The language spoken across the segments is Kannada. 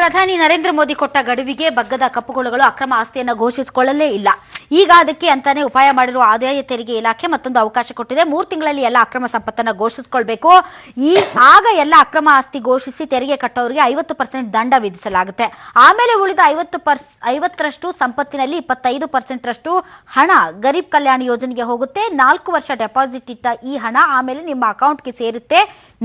ಪ್ರಧಾನಿ ನರೇಂದ್ರ ಮೋದಿ ಕೊಟ್ಟ ಗಡುವಿಗೆ ಬಗ್ಗದ ಕಪ್ಪುಗೊಳ್ಳುಗಳು ಅಕ್ರಮ ಆಸ್ತಿಯನ್ನು ಘೋಷಿಸಿಕೊಳ್ಳಲೇ ಇಲ್ಲ. ಈಗ ಅದಕ್ಕೆ ಅಂತಾನೆ ಉಪಾಯ ಮಾಡಿರುವ ಆದಾಯ ತೆರಿಗೆ ಇಲಾಖೆ ಮತ್ತೊಂದು ಅವಕಾಶ ಕೊಟ್ಟಿದೆ. 3 ತಿಂಗಳಲ್ಲಿ ಎಲ್ಲ ಅಕ್ರಮ ಸಂಪತ್ತನ್ನು ಘೋಷಿಸಿಕೊಳ್ಬೇಕು. ಆಗ ಎಲ್ಲ ಅಕ್ರಮ ಆಸ್ತಿ ಘೋಷಿಸಿ ತೆರಿಗೆ ಕಟ್ಟೋರಿಗೆ 50% ದಂಡ ವಿಧಿಸಲಾಗುತ್ತೆ. ಆಮೇಲೆ ಉಳಿದ 50% ಸಂಪತ್ತಿನಲ್ಲಿ 25% ಹಣ ಗರೀಬ್ ಕಲ್ಯಾಣ ಯೋಜನೆಗೆ ಹೋಗುತ್ತೆ. 4 ವರ್ಷ ಡೆಪಾಸಿಟ್ ಇಟ್ಟ ಈ ಹಣ ಆಮೇಲೆ ನಿಮ್ಮ ಅಕೌಂಟ್ಗೆ ಸೇರುತ್ತೆ.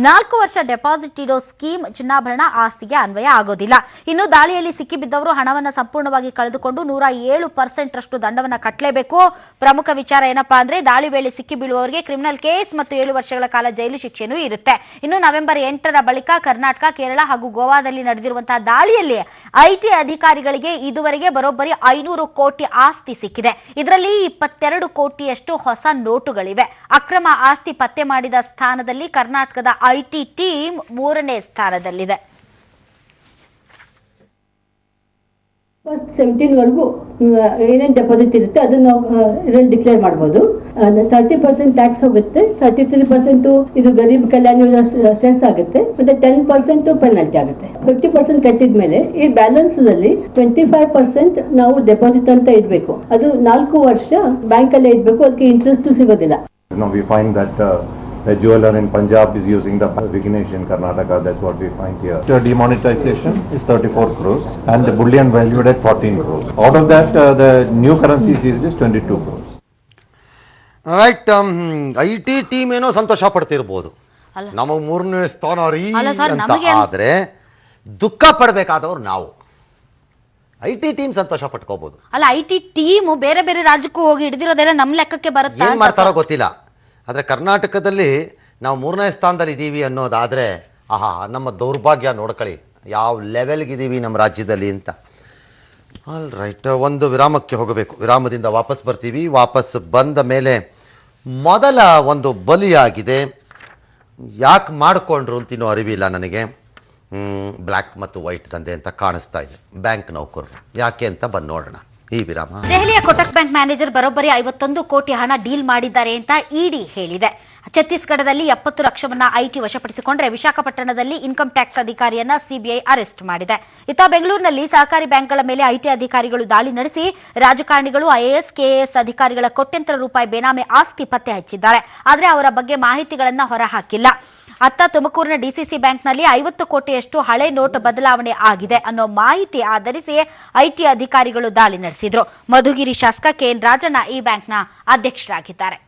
4 ವರ್ಷ ಡೆಪಾಸಿಟ್ ಇಡೋ ಸ್ಕೀಮ್ ಚಿನ್ನಾಭರಣ ಆಸ್ತಿಗೆ ಅನ್ವಯ ಆಗೋದಿಲ್ಲ. ಇನ್ನು ದಾಳಿಯಲ್ಲಿ ಸಿಕ್ಕಿಬಿದ್ದವರು ಹಣವನ್ನು ಸಂಪೂರ್ಣವಾಗಿ ಕಳೆದುಕೊಂಡು 107% ದಂಡವನ್ನು ಕಟ್ಟಲೇಬೇಕು. ಪ್ರಮುಖ ವಿಚಾರ ಏನಪ್ಪಾ ಅಂದ್ರೆ ದಾಳಿ ವೇಳೆ ಸಿಕ್ಕಿ ಬೀಳುವವರಿಗೆ ಕ್ರಿಮಿನಲ್ ಕೇಸ್ ಮತ್ತು 7 ವರ್ಷಗಳ ಕಾಲ ಜೈಲು ಶಿಕ್ಷೆನೂ ಇರುತ್ತೆ. ಇನ್ನು ನವೆಂಬರ್ 8ರ ಬಳಿಕ ಕರ್ನಾಟಕ, ಕೇರಳ ಹಾಗೂ ಗೋವಾದಲ್ಲಿ ನಡೆದಿರುವಂತಹ ದಾಳಿಯಲ್ಲಿ ಐಟಿ ಅಧಿಕಾರಿಗಳಿಗೆ ಇದುವರೆಗೆ ಬರೋಬ್ಬರಿ 500 ಕೋಟಿ ಆಸ್ತಿ ಸಿಕ್ಕಿದೆ. ಇದರಲ್ಲಿ 22 ಕೋಟಿಯಷ್ಟು ಹೊಸ ನೋಟುಗಳಿವೆ. ಅಕ್ರಮ ಆಸ್ತಿ ಪತ್ತೆ ಮಾಡಿದ ಸ್ಥಾನದಲ್ಲಿ ಕರ್ನಾಟಕದ ಐಟಿ ಟೀಮ್ 3ನೇ ಸ್ಥಾನದಲ್ಲಿದೆ. ಫಸ್ಟ್ 17ವರೆಗೂ ಏನೇನು ಡೆಪಾಸಿಟ್ ಇರುತ್ತೆ ಅದನ್ನು ನಾವು ಇದರಲ್ಲಿ ಡಿಕ್ಲೇರ್ ಮಾಡ್ಬೋದು. 30% ಟ್ಯಾಕ್ಸ್ ಹೋಗುತ್ತೆ, 33% ಇದು ಗರೀಬ್ ಕಲ್ಯಾಣ ಯೋಜನಾ ಸೆಸ್ ಆಗುತ್ತೆ, ಮತ್ತೆ 10% ಪೆನಾಲ್ಟಿ ಆಗುತ್ತೆ. 50% ಕಟ್ಟಿದ ಮೇಲೆ ಈ ಬ್ಯಾಲೆನ್ಸ್ನಲ್ಲಿ 25% ನಾವು ಡೆಪಾಸಿಟ್ ಅಂತ ಇಡಬೇಕು. ಅದು 4 ವರ್ಷ ಬ್ಯಾಂಕಲ್ಲೇ ಇಡಬೇಕು. ಅದಕ್ಕೆ ಇಂಟ್ರೆಸ್ಟ್ ಸಿಗೋದಿಲ್ಲ. Now we find that a jeweler in Punjab is using the Vignesh in Karnataka. That's what we find here. The demonetization is 34 crores and the bullion valued at 14 crores. Out of that, the new currency seized is 22 crores. Right. IT team ಏನೋ ಸಂತೋಷ ಪಡ್ತಿರ್ಬೋದು, ನಮಗೆ 3ನೇ ಸ್ಥಾನ ರೀ ಅಂತ. ಆದರೆ ದುಃಖ ಪಡಬೇಕಾದವ್ರು ನಾವು. IT ಟೀಮ್ ಸಂತೋಷ ಪಟ್ಕೋಬಹುದು. ಅಲ್ಲ, ಐಟಿ ಟೀಮ್ ಬೇರೆ ಬೇರೆ ರಾಜ್ಯಕ್ಕೂ ಹೋಗಿ ಹಿಡಿದಿರೋದೆಲ್ಲ ನಮ್ಮ ಲೆಕ್ಕಕ್ಕೆ ಬರುತ್ತೆ. ಏನು ಮಾಡ್ತಾರೋ ಗೊತ್ತಿಲ್ಲ. ಆದರೆ ಕರ್ನಾಟಕದಲ್ಲಿ ನಾವು 3ನೇ ಸ್ಥಾನದಲ್ಲಿ ಇದ್ದೀವಿ ಅನ್ನೋದಾದರೆ ಆಹಾ, ನಮ್ಮ ದೌರ್ಭಾಗ್ಯ ನೋಡ್ಕೊಳ್ಳಿ ಯಾವ ಲೆವೆಲ್ಗಿದ್ದೀವಿ ನಮ್ಮ ರಾಜ್ಯದಲ್ಲಿ ಅಂತ. ಆಲ್ ರೈಟ್, ಒಂದು ವಿರಾಮಕ್ಕೆ ಹೋಗಬೇಕು. ವಿರಾಮದಿಂದ ವಾಪಸ್ ಬರ್ತೀವಿ. ವಾಪಸ್ ಬಂದ ಮೇಲೆ ಮೊದಲ ಒಂದು ಬಲಿಯಾಗಿದೆ. ಯಾಕೆ ಮಾಡಿಕೊಂಡ್ರು ಅಂತ ಇನ್ನೂ ಅರಿವಿಲ್ಲ ನನಗೆ. ಬ್ಲ್ಯಾಕ್ ಮತ್ತು ವೈಟ್ ದಂಧೆ ಅಂತ ಕಾಣಿಸ್ತಾ ಇದೆ. ಬ್ಯಾಂಕ್ ನೌಕರರು ಯಾಕೆ ಅಂತ ಬಂದು ನೋಡೋಣ. ಈ ವಿರಾಮ. ದೆಹಲಿಯ ಕೋಟಕ್ ಬ್ಯಾಂಕ್ ಮ್ಯಾನೇಜರ್ ಬರೋಬ್ಬರಿ 51 ಕೋಟಿ ಹಣ ಡೀಲ್ ಮಾಡಿದ್ದಾರೆ ಅಂತ ಇಡಿ ಹೇಳಿದೆ. ಛತ್ತೀಸ್ಗಢದಲ್ಲಿ 70 ಲಕ್ಷವನ್ನ ಐಟಿ ವಶಪಡಿಸಿಕೊಂಡ್ರೆ ವಿಶಾಖಪಟ್ಟಣದಲ್ಲಿ ಇನ್ಕಮ್ ಟ್ಯಾಕ್ಸ್ ಅಧಿಕಾರಿಯನ್ನ ಸಿಬಿಐ ಅರೆಸ್ಟ್ ಮಾಡಿದೆ. ಇತ್ತ ಬೆಂಗಳೂರಿನಲ್ಲಿ ಸಹಕಾರಿ ಬ್ಯಾಂಕ್ಗಳ ಮೇಲೆ ಐಟಿ ಅಧಿಕಾರಿಗಳು ದಾಳಿ ನಡೆಸಿ ರಾಜಕಾರಣಿಗಳು, ಐಎಎಸ್, ಕೆಎಎಸ್ ಅಧಿಕಾರಿಗಳ ಕೋಟ್ಯಂತರ ರೂಪಾಯಿ ಬೇನಾಮಿ ಆಸ್ತಿ ಪತ್ತೆ ಹಚ್ಚಿದ್ದಾರೆ. ಆದರೆ ಅವರ ಬಗ್ಗೆ ಮಾಹಿತಿಗಳನ್ನ ಹೊರಹಾಕಿಲ್ಲ. ಅತ್ತ ತುಮಕೂರಿನ ಡಿಸಿಸಿ ಬ್ಯಾಂಕ್ನಲ್ಲಿ 50 ಕೋಟಿಯಷ್ಟು ಹಳೆ ನೋಟ್ ಬದಲಾವಣೆ ಆಗಿದೆ ಅನ್ನೋ ಮಾಹಿತಿ ಆಧರಿಸಿ ಐಟಿ ಅಧಿಕಾರಿಗಳು ದಾಳಿ ನಡೆಸಿದ್ರು. ಮಧುಗಿರಿ ಶಾಸಕ ಕೆಎನ್ ರಾಜಣ್ಣ ಈ ಬ್ಯಾಂಕ್ನ ಅಧ್ಯಕ್ಷರಾಗಿದ್ದಾರೆ.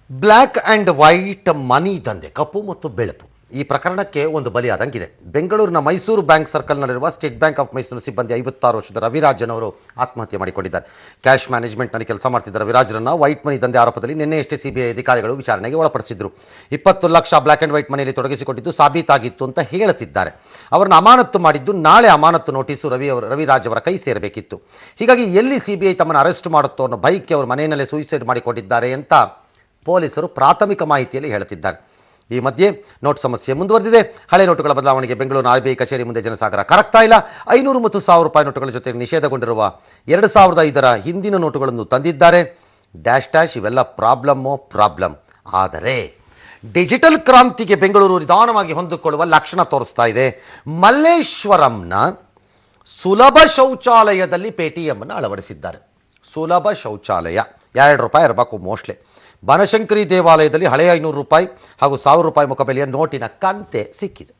ಬ್ಲ್ಯಾಕ್ ಆ್ಯಂಡ್ ವೈಟ್ ಮನಿ ದಂಧೆ, ಕಪ್ಪು ಮತ್ತು ಬೆಳಪು, ಈ ಪ್ರಕರಣಕ್ಕೆ ಒಂದು ಬಲಿಯಾದಂಗಿದೆ. ಬೆಂಗಳೂರಿನ ಮೈಸೂರು ಬ್ಯಾಂಕ್ ಸರ್ಕಲ್ನಲ್ಲಿರುವ ಸ್ಟೇಟ್ ಬ್ಯಾಂಕ್ ಆಫ್ ಮೈಸೂರು ಸಿಬ್ಬಂದಿ 56 ವರ್ಷದ ರವಿರಾಜನ್ ಅವರು ಆತ್ಮಹತ್ಯೆ ಮಾಡಿಕೊಂಡಿದ್ದಾರೆ. ಕ್ಯಾಶ್ ಮ್ಯಾನೇಜ್ಮೆಂಟ್ನಲ್ಲಿ ಕೆಲಸ ಮಾಡ್ತಿದ್ದ ರವಿರಾಜರನ್ನು ವೈಟ್ ಮನಿ ದಂಧೆ ಆರೋಪದಲ್ಲಿ ನಿನ್ನೆಯಷ್ಟೇ ಸಿಬಿಐ ಅಧಿಕಾರಿಗಳು ವಿಚಾರಣೆಗೆ ಒಳಪಡಿಸಿದ್ರು. 20 ಲಕ್ಷ ಬ್ಲ್ಯಾಕ್ ಆ್ಯಂಡ್ ವೈಟ್ ಮನಿಯಲ್ಲಿ ತೊಡಗಿಸಿಕೊಂಡಿದ್ದು ಸಾಬೀತಾಗಿತ್ತು ಅಂತ ಹೇಳುತ್ತಿದ್ದಾರೆ. ಅವರನ್ನು ಅಮಾನತ್ತು ಮಾಡಿದ್ದು ನಾಳೆ ಅಮಾನತ್ತು ನೋಟಿಸು ರವಿರಾಜ್ ಅವರ ಕೈ ಸೇರಬೇಕಿತ್ತು. ಹೀಗಾಗಿ ಎಲ್ಲಿ ಸಿಬಿಐ ತಮ್ಮನ್ನು ಅರೆಸ್ಟ್ ಮಾಡುತ್ತೋ ಅನ್ನೋ ಭಯಕ್ಕೆ ಅವರು ಮನೆಯಲ್ಲೇ ಸೂಯಿಸೈಡ್ ಮಾಡಿಕೊಂಡಿದ್ದಾರೆ ಅಂತ ಪೊಲೀಸರು ಪ್ರಾಥಮಿಕ ಮಾಹಿತಿಯಲ್ಲಿ ಹೇಳುತ್ತಿದ್ದಾರೆ. ಈ ಮಧ್ಯೆ ನೋಟ್ ಸಮಸ್ಯೆ ಮುಂದುವರೆದಿದೆ. ಹಳೆ ನೋಟುಗಳ ಬದಲಾವಣೆಗೆ ಬೆಂಗಳೂರಿನ ಆರ್ಬಿಐ ಕಚೇರಿ ಮುಂದೆ ಜನಸಾಗರ ಕರಗ್ತಾ ಇಲ್ಲ. 500 ಮತ್ತು 1000 ರೂಪಾಯಿ ನೋಟುಗಳ ಜೊತೆ ನಿಷೇಧಗೊಂಡಿರುವ 2005ರ ಹಿಂದಿನ ನೋಟುಗಳನ್ನು ತಂದಿದ್ದಾರೆ. ಡ್ಯಾಶ್ ಇವೆಲ್ಲ ಪ್ರಾಬ್ಲಮ್. ಆದರೆ ಡಿಜಿಟಲ್ ಕ್ರಾಂತಿಗೆ ಬೆಂಗಳೂರು ನಿಧಾನವಾಗಿ ಹೊಂದಿಕೊಳ್ಳುವ ಲಕ್ಷಣ ತೋರಿಸ್ತಾ ಇದೆ. ಮಲ್ಲೇಶ್ವರಂನ ಸುಲಭ ಶೌಚಾಲಯದಲ್ಲಿ ಪೇಟಿಎಮ್ಮನ್ನು ಅಳವಡಿಸಿದ್ದಾರೆ. ಸುಲಭ ಶೌಚಾಲಯ 2 ರೂಪಾಯಿ ಇರಬೇಕು ಮೋಸ್ಟ್ಲಿ. ಬನಶಂಕರಿ ದೇವಾಲಯದಲ್ಲಿ ಹಳೆಯ 500 ರೂಪಾಯಿ ಹಾಗೂ 1000 ರೂಪಾಯಿ ಮುಖಬೆಲೆಯ ನೋಟಿನ ಕಂತೆ ಸಿಕ್ಕಿದೆ.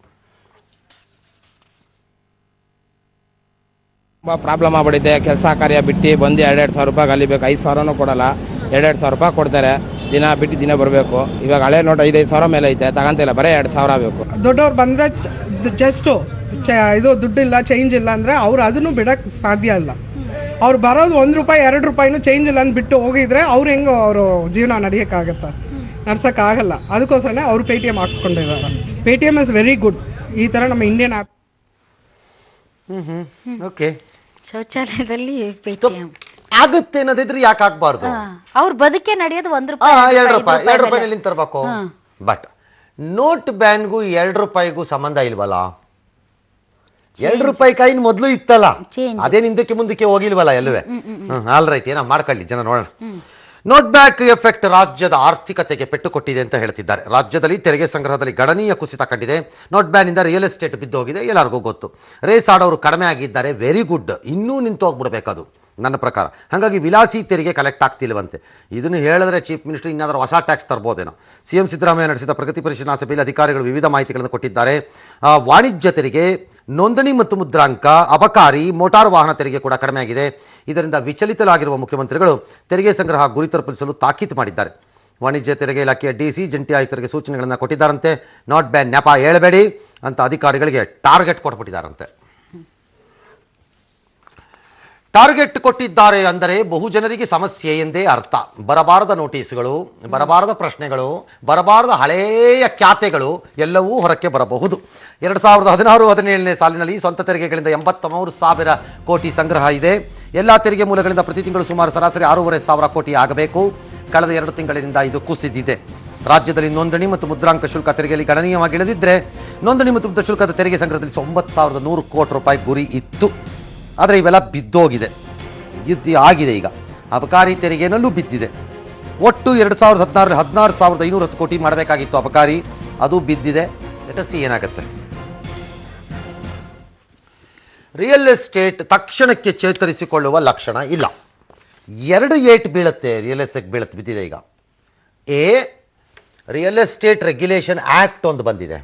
ತುಂಬ ಪ್ರಾಬ್ಲಮ್ ಆಗ್ಬಿಟ್ಟಿದೆ. ಕೆಲಸ ಕಾರ್ಯ ಬಿಟ್ಟು ಬಂದು 2,000 ರೂಪಾಯಿ ಕಲಿಬೇಕು. 5,000 ಕೊಡಲ್ಲ, 2,000 ರೂಪಾಯಿ ಕೊಡ್ತಾರೆ. ದಿನ ಬಿಟ್ಟು ದಿನ ಬರಬೇಕು. ಇವಾಗ ಹಳೆ ನೋಟ್ 5,000 ಮೇಲೆ ಐತೆ, ತಗೊಂತಿಲ್ಲ, ಬರೀ 2,000 ಬೇಕು. ದೊಡ್ಡವ್ರು ಬಂದರೆ ಜಸ್ಟು ಇದು ದುಡ್ಡಿಲ್ಲ, ಚೇಂಜ್ ಇಲ್ಲ ಅಂದರೆ ಅವ್ರು ಅದನ್ನು ಬಿಡೋಕ್ಕೆ ಸಾಧ್ಯ ಇಲ್ಲ. ಅವ್ರು ಬರೋದು 1 ರೂಪಾಯಿ 2 ರೂಪಾಯಿನೂ ಚೇಂಜ್ ಇಲ್ಲ ಅಂದ್ಬಿಟ್ಟು ಹೋಗಿದ್ರೆ ಅವ್ರು ಹೆಂಗೆ ಅವರು ಜೀವನ ನಡೆಯೋಕ್ಕಾಗತ್ತೆ? ನಡ್ಸೋಕ್ಕಾಗಲ್ಲ. ಅದಕ್ಕೋಸ್ಕರನೇ ಅವರು ಪೇಟಿಎಮ್ ಹಾಕ್ಸ್ಕೊಂಡಿದ್ದಾರೆ. Paytm is very good. ಈ ಥರ ನಮ್ಮ ಇಂಡಿಯನ್ ಆ್ಯಪ್. ಓಕೆ, ಶೌಚಾಲಯದಲ್ಲಿ ಪೇಟಿಎಂ ಆಗುತ್ತೆ ಅನ್ನೋದಿದ್ರೆ ಯಾಕೆ ಆಗಬಾರ್ದು? ಅವ್ರ ಬದುಕೆ ನಡೆಯೋದು 1 ರೂಪಾಯಿ 2 ರೂಪಾಯಿನಲ್ಲಿ ತರಬೇಕು. ಬಟ್ ನೋಟ್ ಬ್ಯಾನ್ಗೂ 2 ರೂಪಾಯಿಗೂ ಸಂಬಂಧ ಇಲ್ವಲ್ಲ. 2 ರೂಪಾಯಿ ಕಾಯಿನ್ ಮೊದಲು ಇತ್ತಲ್ಲ, ಅದೇನು ಹಿಂದಕ್ಕೆ ಮುಂದಕ್ಕೆ ಹೋಗಿಲ್ವಲ್ಲ ಎಲ್ಲವೇ. ಆಲ್ ರೈಟ್, ಏನೋ ಮಾಡ್ಕೊಳ್ಳಿ ಜನ, ನೋಡೋಣ. ನೋಟ್ ಬ್ಯಾಕ್ ಎಫೆಕ್ಟ್ ರಾಜ್ಯದ ಆರ್ಥಿಕತೆಗೆ ಪೆಟ್ಟು ಕೊಟ್ಟಿದೆ ಅಂತ ಹೇಳ್ತಿದ್ದಾರೆ. ರಾಜ್ಯದಲ್ಲಿ ತೆರಿಗೆ ಸಂಗ್ರಹದಲ್ಲಿ ಗಣನೀಯ ಕುಸಿತ ಕಂಡಿದೆ. ನೋಟ್ ಬ್ಯಾನಿಂದ ರಿಯಲ್ ಎಸ್ಟೇಟ್ ಬಿದ್ದು ಹೋಗಿದೆ, ಎಲ್ಲರಿಗೂ ಗೊತ್ತು. ರೇಸ್ ಆಡೋರು ಕಡಿಮೆ ಆಗಿದ್ದಾರೆ, ವೆರಿ ಗುಡ್. ಇನ್ನೂ ನಿಂತು ಹೋಗ್ಬಿಡ್ಬೇಕದು ನನ್ನ ಪ್ರಕಾರ. ಹಾಗಾಗಿ ವಿಲಾಸಿ ತೆರಿಗೆ ಕಲೆಕ್ಟ್ ಆಗ್ತಿಲ್ವಂತೆ. ಇದನ್ನು ಹೇಳಿದ್ರೆ ಚೀಫ್ ಮಿನಿಸ್ಟರ್ ಇನ್ನಾದರೂ ಹೊಸ ಟ್ಯಾಕ್ಸ್ ತರ್ಬೋದೇನೋ. CM ಸಿದ್ದರಾಮಯ್ಯ ನಡೆಸಿದ ಪ್ರಗತಿ ಪರಿಶೀಲನಾ ಸಭೆಯಲ್ಲಿ ಅಧಿಕಾರಿಗಳು ವಿವಿಧ ಮಾಹಿತಿಗಳನ್ನು ಕೊಟ್ಟಿದ್ದಾರೆ. ವಾಣಿಜ್ಯ ತೆರಿಗೆ, ನೋಂದಣಿ ಮತ್ತು ಮುದ್ರಾಂಕ, ಅಬಕಾರಿ, ಮೋಟಾರು ವಾಹನ ತೆರಿಗೆ ಕೂಡ ಕಡಿಮೆ ಆಗಿದೆ. ಇದರಿಂದ ವಿಚಲಿತರಾಗಿರುವ ಮುಖ್ಯಮಂತ್ರಿಗಳು ತೆರಿಗೆ ಸಂಗ್ರಹ ಗುರಿ ತಲುಪಿಸಲು ತಾಕೀತು ಮಾಡಿದ್ದಾರೆ. ವಾಣಿಜ್ಯ ತೆರಿಗೆ ಇಲಾಖೆಯ DC ಜಂಟಿ ಆಯುಕ್ತರಿಗೆ ಸೂಚನೆಗಳನ್ನು ಕೊಟ್ಟಿದ್ದಾರಂತೆ. ನಾಟ್ ಬ್ಯಾನ್ ನೆಪ ಹೇಳಬೇಡಿ ಅಂತ ಅಧಿಕಾರಿಗಳಿಗೆ ಟಾರ್ಗೆಟ್ ಕೊಟ್ಬಿಟ್ಟಿದ್ದಾರಂತೆ. ಟಾರ್ಗೆಟ್ ಕೊಟ್ಟಿದ್ದಾರೆ ಅಂದರೆ ಬಹುಜನರಿಗೆ ಸಮಸ್ಯೆ ಎಂದೇ ಅರ್ಥ. ಬರಬಾರದ ನೋಟಿಸ್ಗಳು, ಬರಬಾರದ ಪ್ರಶ್ನೆಗಳು, ಬರಬಾರದ ಹಳೆಯ ಖ್ಯಾತೆಗಳು ಎಲ್ಲವೂ ಹೊರಕ್ಕೆ ಬರಬಹುದು. 2016-17ನೇ ಸಾಲಿನಲ್ಲಿ ಸ್ವಂತ ತೆರಿಗೆಗಳಿಂದ 83,000 ಕೋಟಿ ಸಂಗ್ರಹ ಇದೆ. ಎಲ್ಲ ತೆರಿಗೆ ಮೂಲಗಳಿಂದ ಪ್ರತಿ ತಿಂಗಳು ಸುಮಾರು ಸರಾಸರಿ 6,500 ಕೋಟಿ ಆಗಬೇಕು. ಕಳೆದ 2 ತಿಂಗಳಿನಿಂದ ಇದು ಕುಸಿದಿದೆ. ರಾಜ್ಯದಲ್ಲಿ ನೋಂದಣಿ ಮತ್ತು ಮುದ್ರಾಂಕ ಶುಲ್ಕ ತೆರಿಗೆಯಲ್ಲಿ ಗಣನೀಯವಾಗಿ ಇಳಿದಿದ್ದರೆ ನೋಂದಣಿ ಮತ್ತು ಮುದ್ರಾ ಶುಲ್ಕದ ತೆರಿಗೆ ಸಂಗ್ರಹದಲ್ಲಿ 9,100 ಕೋಟಿ ರೂಪಾಯಿ ಗುರಿ ಇತ್ತು. ಆದರೆ ಇವೆಲ್ಲ ಬಿದ್ದೋಗಿದೆ, ಆಗಿದೆ. ಈಗ ಅಬಕಾರಿ ತೆರಿಗೆನಲ್ಲೂ ಬಿದ್ದಿದೆ. ಒಟ್ಟು 2016 16,510 ಕೋಟಿ ಮಾಡಬೇಕಾಗಿತ್ತು ಅಬಕಾರಿ, ಅದು ಬಿದ್ದಿದೆ. ಲೆಟ್ ಸಿ ಏನಾಗುತ್ತೆ. ರಿಯಲ್ ಎಸ್ಟೇಟ್ ತಕ್ಷಣಕ್ಕೆ ಚೇತರಿಸಿಕೊಳ್ಳುವ ಲಕ್ಷಣ ಇಲ್ಲ. 2 ಏಟ್ ಬೀಳುತ್ತೆ. ರಿಯಲ್ ಎಸ್ಟೇಟ್ ಬಿದ್ದಿದೆ. ಈಗ ರಿಯಲ್ ಎಸ್ಟೇಟ್ ರೆಗ್ಯುಲೇಷನ್ ಆ್ಯಕ್ಟ್ ಒಂದು ಬಂದಿದೆ.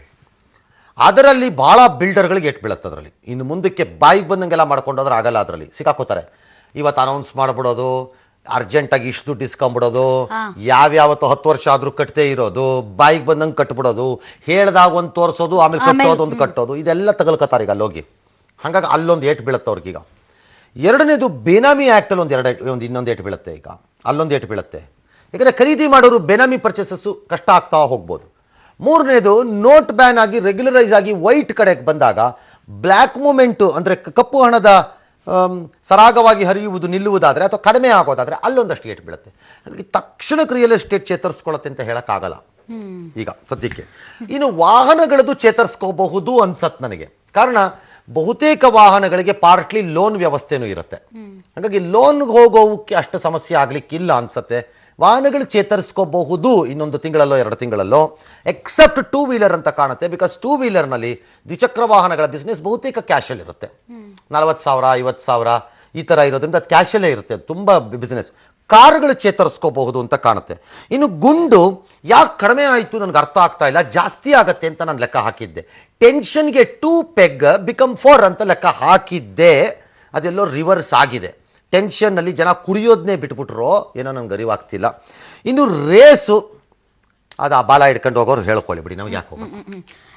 ಅದರಲ್ಲಿ ಭಾಳ ಬಿಲ್ಡರ್ಗಳಿಗೆ ಏಟ್ ಬೀಳುತ್ತೆ. ಅದರಲ್ಲಿ ಇನ್ನು ಮುಂದಕ್ಕೆ ಬಾಯಿಗೆ ಬಂದಂಗೆಲ್ಲ ಮಾಡ್ಕೊಂಡೋದ್ರೆ ಆಗಲ್ಲ. ಅದರಲ್ಲಿ ಸಿಕ್ಕಾಕೋತಾರೆ. ಇವತ್ತು ಅನೌನ್ಸ್ ಮಾಡಿಬಿಡೋದು, ಅರ್ಜೆಂಟಾಗಿ ಇಷ್ಟು ದುಡ್ಡು ಇಸ್ಕೊಂಬಿಡೋದು, ಯಾವ್ಯಾವತ್ತು 10 ವರ್ಷ ಆದರೂ ಕಟ್ಟದೇ ಇರೋದು, ಬಾಯಿಗೆ ಬಂದಂಗೆ ಕಟ್ಬಿಡೋದು, ಹೇಳ್ದಾಗ ಒಂದು ತೋರಿಸೋದು, ಆಮೇಲೆ ಕಟ್ಟೋದು ಒಂದು ಕಟ್ಟೋದು, ಇದೆಲ್ಲ ತಗಲ್ಕೋತಾರೆ ಈಗ ಅಲ್ಲೋಗಿ. ಹಾಗಾಗಿ ಅಲ್ಲೊಂದು ಏಟ್ ಬೀಳುತ್ತೆ ಅವ್ರಿಗೀಗ. ಎರಡನೇದು ಬೇನಾಮಿ ಆ್ಯಕ್ಟಲ್ಲಿ ಇನ್ನೊಂದು ಏಟ್ ಬೀಳುತ್ತೆ. ಈಗ ಅಲ್ಲೊಂದು ಏಟ್ ಬೀಳುತ್ತೆ. ಯಾಕಂದರೆ ಖರೀದಿ ಮಾಡೋರು ಬೇನಾಮಿ ಪರ್ಚೇಸಸ್ಸು ಕಷ್ಟ ಆಗ್ತಾ ಹೋಗ್ಬೋದು. ಮೂರನೇದು ನೋಟ್ ಬ್ಯಾನ್ ಆಗಿ ರೆಗ್ಯುಲರೈಸ್ ಆಗಿ ವೈಟ್ ಕಡೆಗೆ ಬಂದಾಗ ಬ್ಲ್ಯಾಕ್ ಮೂಮೆಂಟು ಅಂದರೆ ಕಪ್ಪು ಹಣದ ಸರಾಗವಾಗಿ ಹರಿಯುವುದು ನಿಲ್ಲುವುದಾದರೆ ಅಥವಾ ಕಡಿಮೆ ಆಗೋದಾದರೆ ಅಲ್ಲೊಂದಷ್ಟು ಏಟ್ ಬೀಳುತ್ತೆ. ಹಾಗಾಗಿ ತಕ್ಷಣಕ್ಕೆ ರಿಯಲ್ ಎಸ್ಟೇಟ್ ಚೇತರಿಸ್ಕೊಳ್ಳುತ್ತೆ ಅಂತ ಹೇಳೋಕ್ಕಾಗಲ್ಲ ಈಗ ಸದ್ಯಕ್ಕೆ. ಇನ್ನು ವಾಹನಗಳದ್ದು ಚೇತರಿಸ್ಕೋಬಹುದು ಅನ್ಸತ್ತೆ ನನಗೆ. ಕಾರಣ ಬಹುತೇಕ ವಾಹನಗಳಿಗೆ ಪಾರ್ಟ್ಲಿ ಲೋನ್ ವ್ಯವಸ್ಥೆನೂ ಇರುತ್ತೆ. ಹಾಗಾಗಿ ಲೋನ್ಗೆ ಹೋಗೋಕ್ಕೆ ಅಷ್ಟು ಸಮಸ್ಯೆ ಆಗಲಿಕ್ಕಿಲ್ಲ ಅನ್ಸತ್ತೆ. ವಾಹನಗಳು ಚೇತರಿಸ್ಕೋಬಹುದು ಇನ್ನೊಂದು ತಿಂಗಳಲ್ಲೋ 2 ತಿಂಗಳಲ್ಲೋ, ಎಕ್ಸೆಪ್ಟ್ 2 ವೀಲರ್ ಅಂತ ಕಾಣುತ್ತೆ. ಬಿಕಾಸ್ 2 ವೀಲರ್ನಲ್ಲಿ ದ್ವಿಚಕ್ರ ವಾಹನಗಳ ಬಿಸ್ನೆಸ್ ಬಹುತೇಕ ಕ್ಯಾಶಲ್ಲಿ ಇರುತ್ತೆ. 40,000 50,000 ಈ ಥರ ಇರೋದ್ರಿಂದ ಅದು ಕ್ಯಾಶಲ್ಲೇ ಇರುತ್ತೆ, ತುಂಬ ಬಿಸ್ನೆಸ್. ಕಾರುಗಳು ಚೇತರಿಸ್ಕೋಬಹುದು ಅಂತ ಕಾಣುತ್ತೆ. ಇನ್ನು ಗುಂಡು ಯಾಕೆ ಕಡಿಮೆ ಆಯಿತು ನನಗೆ ಅರ್ಥ ಆಗ್ತಾ ಇಲ್ಲ. ಜಾಸ್ತಿ ಆಗತ್ತೆ ಅಂತ ನಾನು ಲೆಕ್ಕ ಹಾಕಿದ್ದೆ. ಟೆನ್ಷನ್ಗೆ 2 ಪೆಗ್ ಬಿಕಮ್ 4 ಅಂತ ಲೆಕ್ಕ ಹಾಕಿದ್ದೆ. ಅದೆಲ್ಲೋ ರಿವರ್ಸ್ ಆಗಿದೆ. ಟೆನ್ಷನ್ನಲ್ಲಿ ಜನ ಕುಡಿಯೋದನ್ನೇ ಬಿಟ್ಬಿಟ್ರೋ ಏನೋ ನನಗೆ ಅರಿವಾಗ್ತಿಲ್ಲ. ಇನ್ನು ರೇಸು ಅದು ಆ ಬಾಲ ಹಿಡ್ಕೊಂಡು ಹೋಗೋರು ಹೇಳ್ಕೊಳ್ಳಿ ಬಿಡಿ, ನಮ್ಗೆ ಯಾಕೆ ಹೋಗೋದು.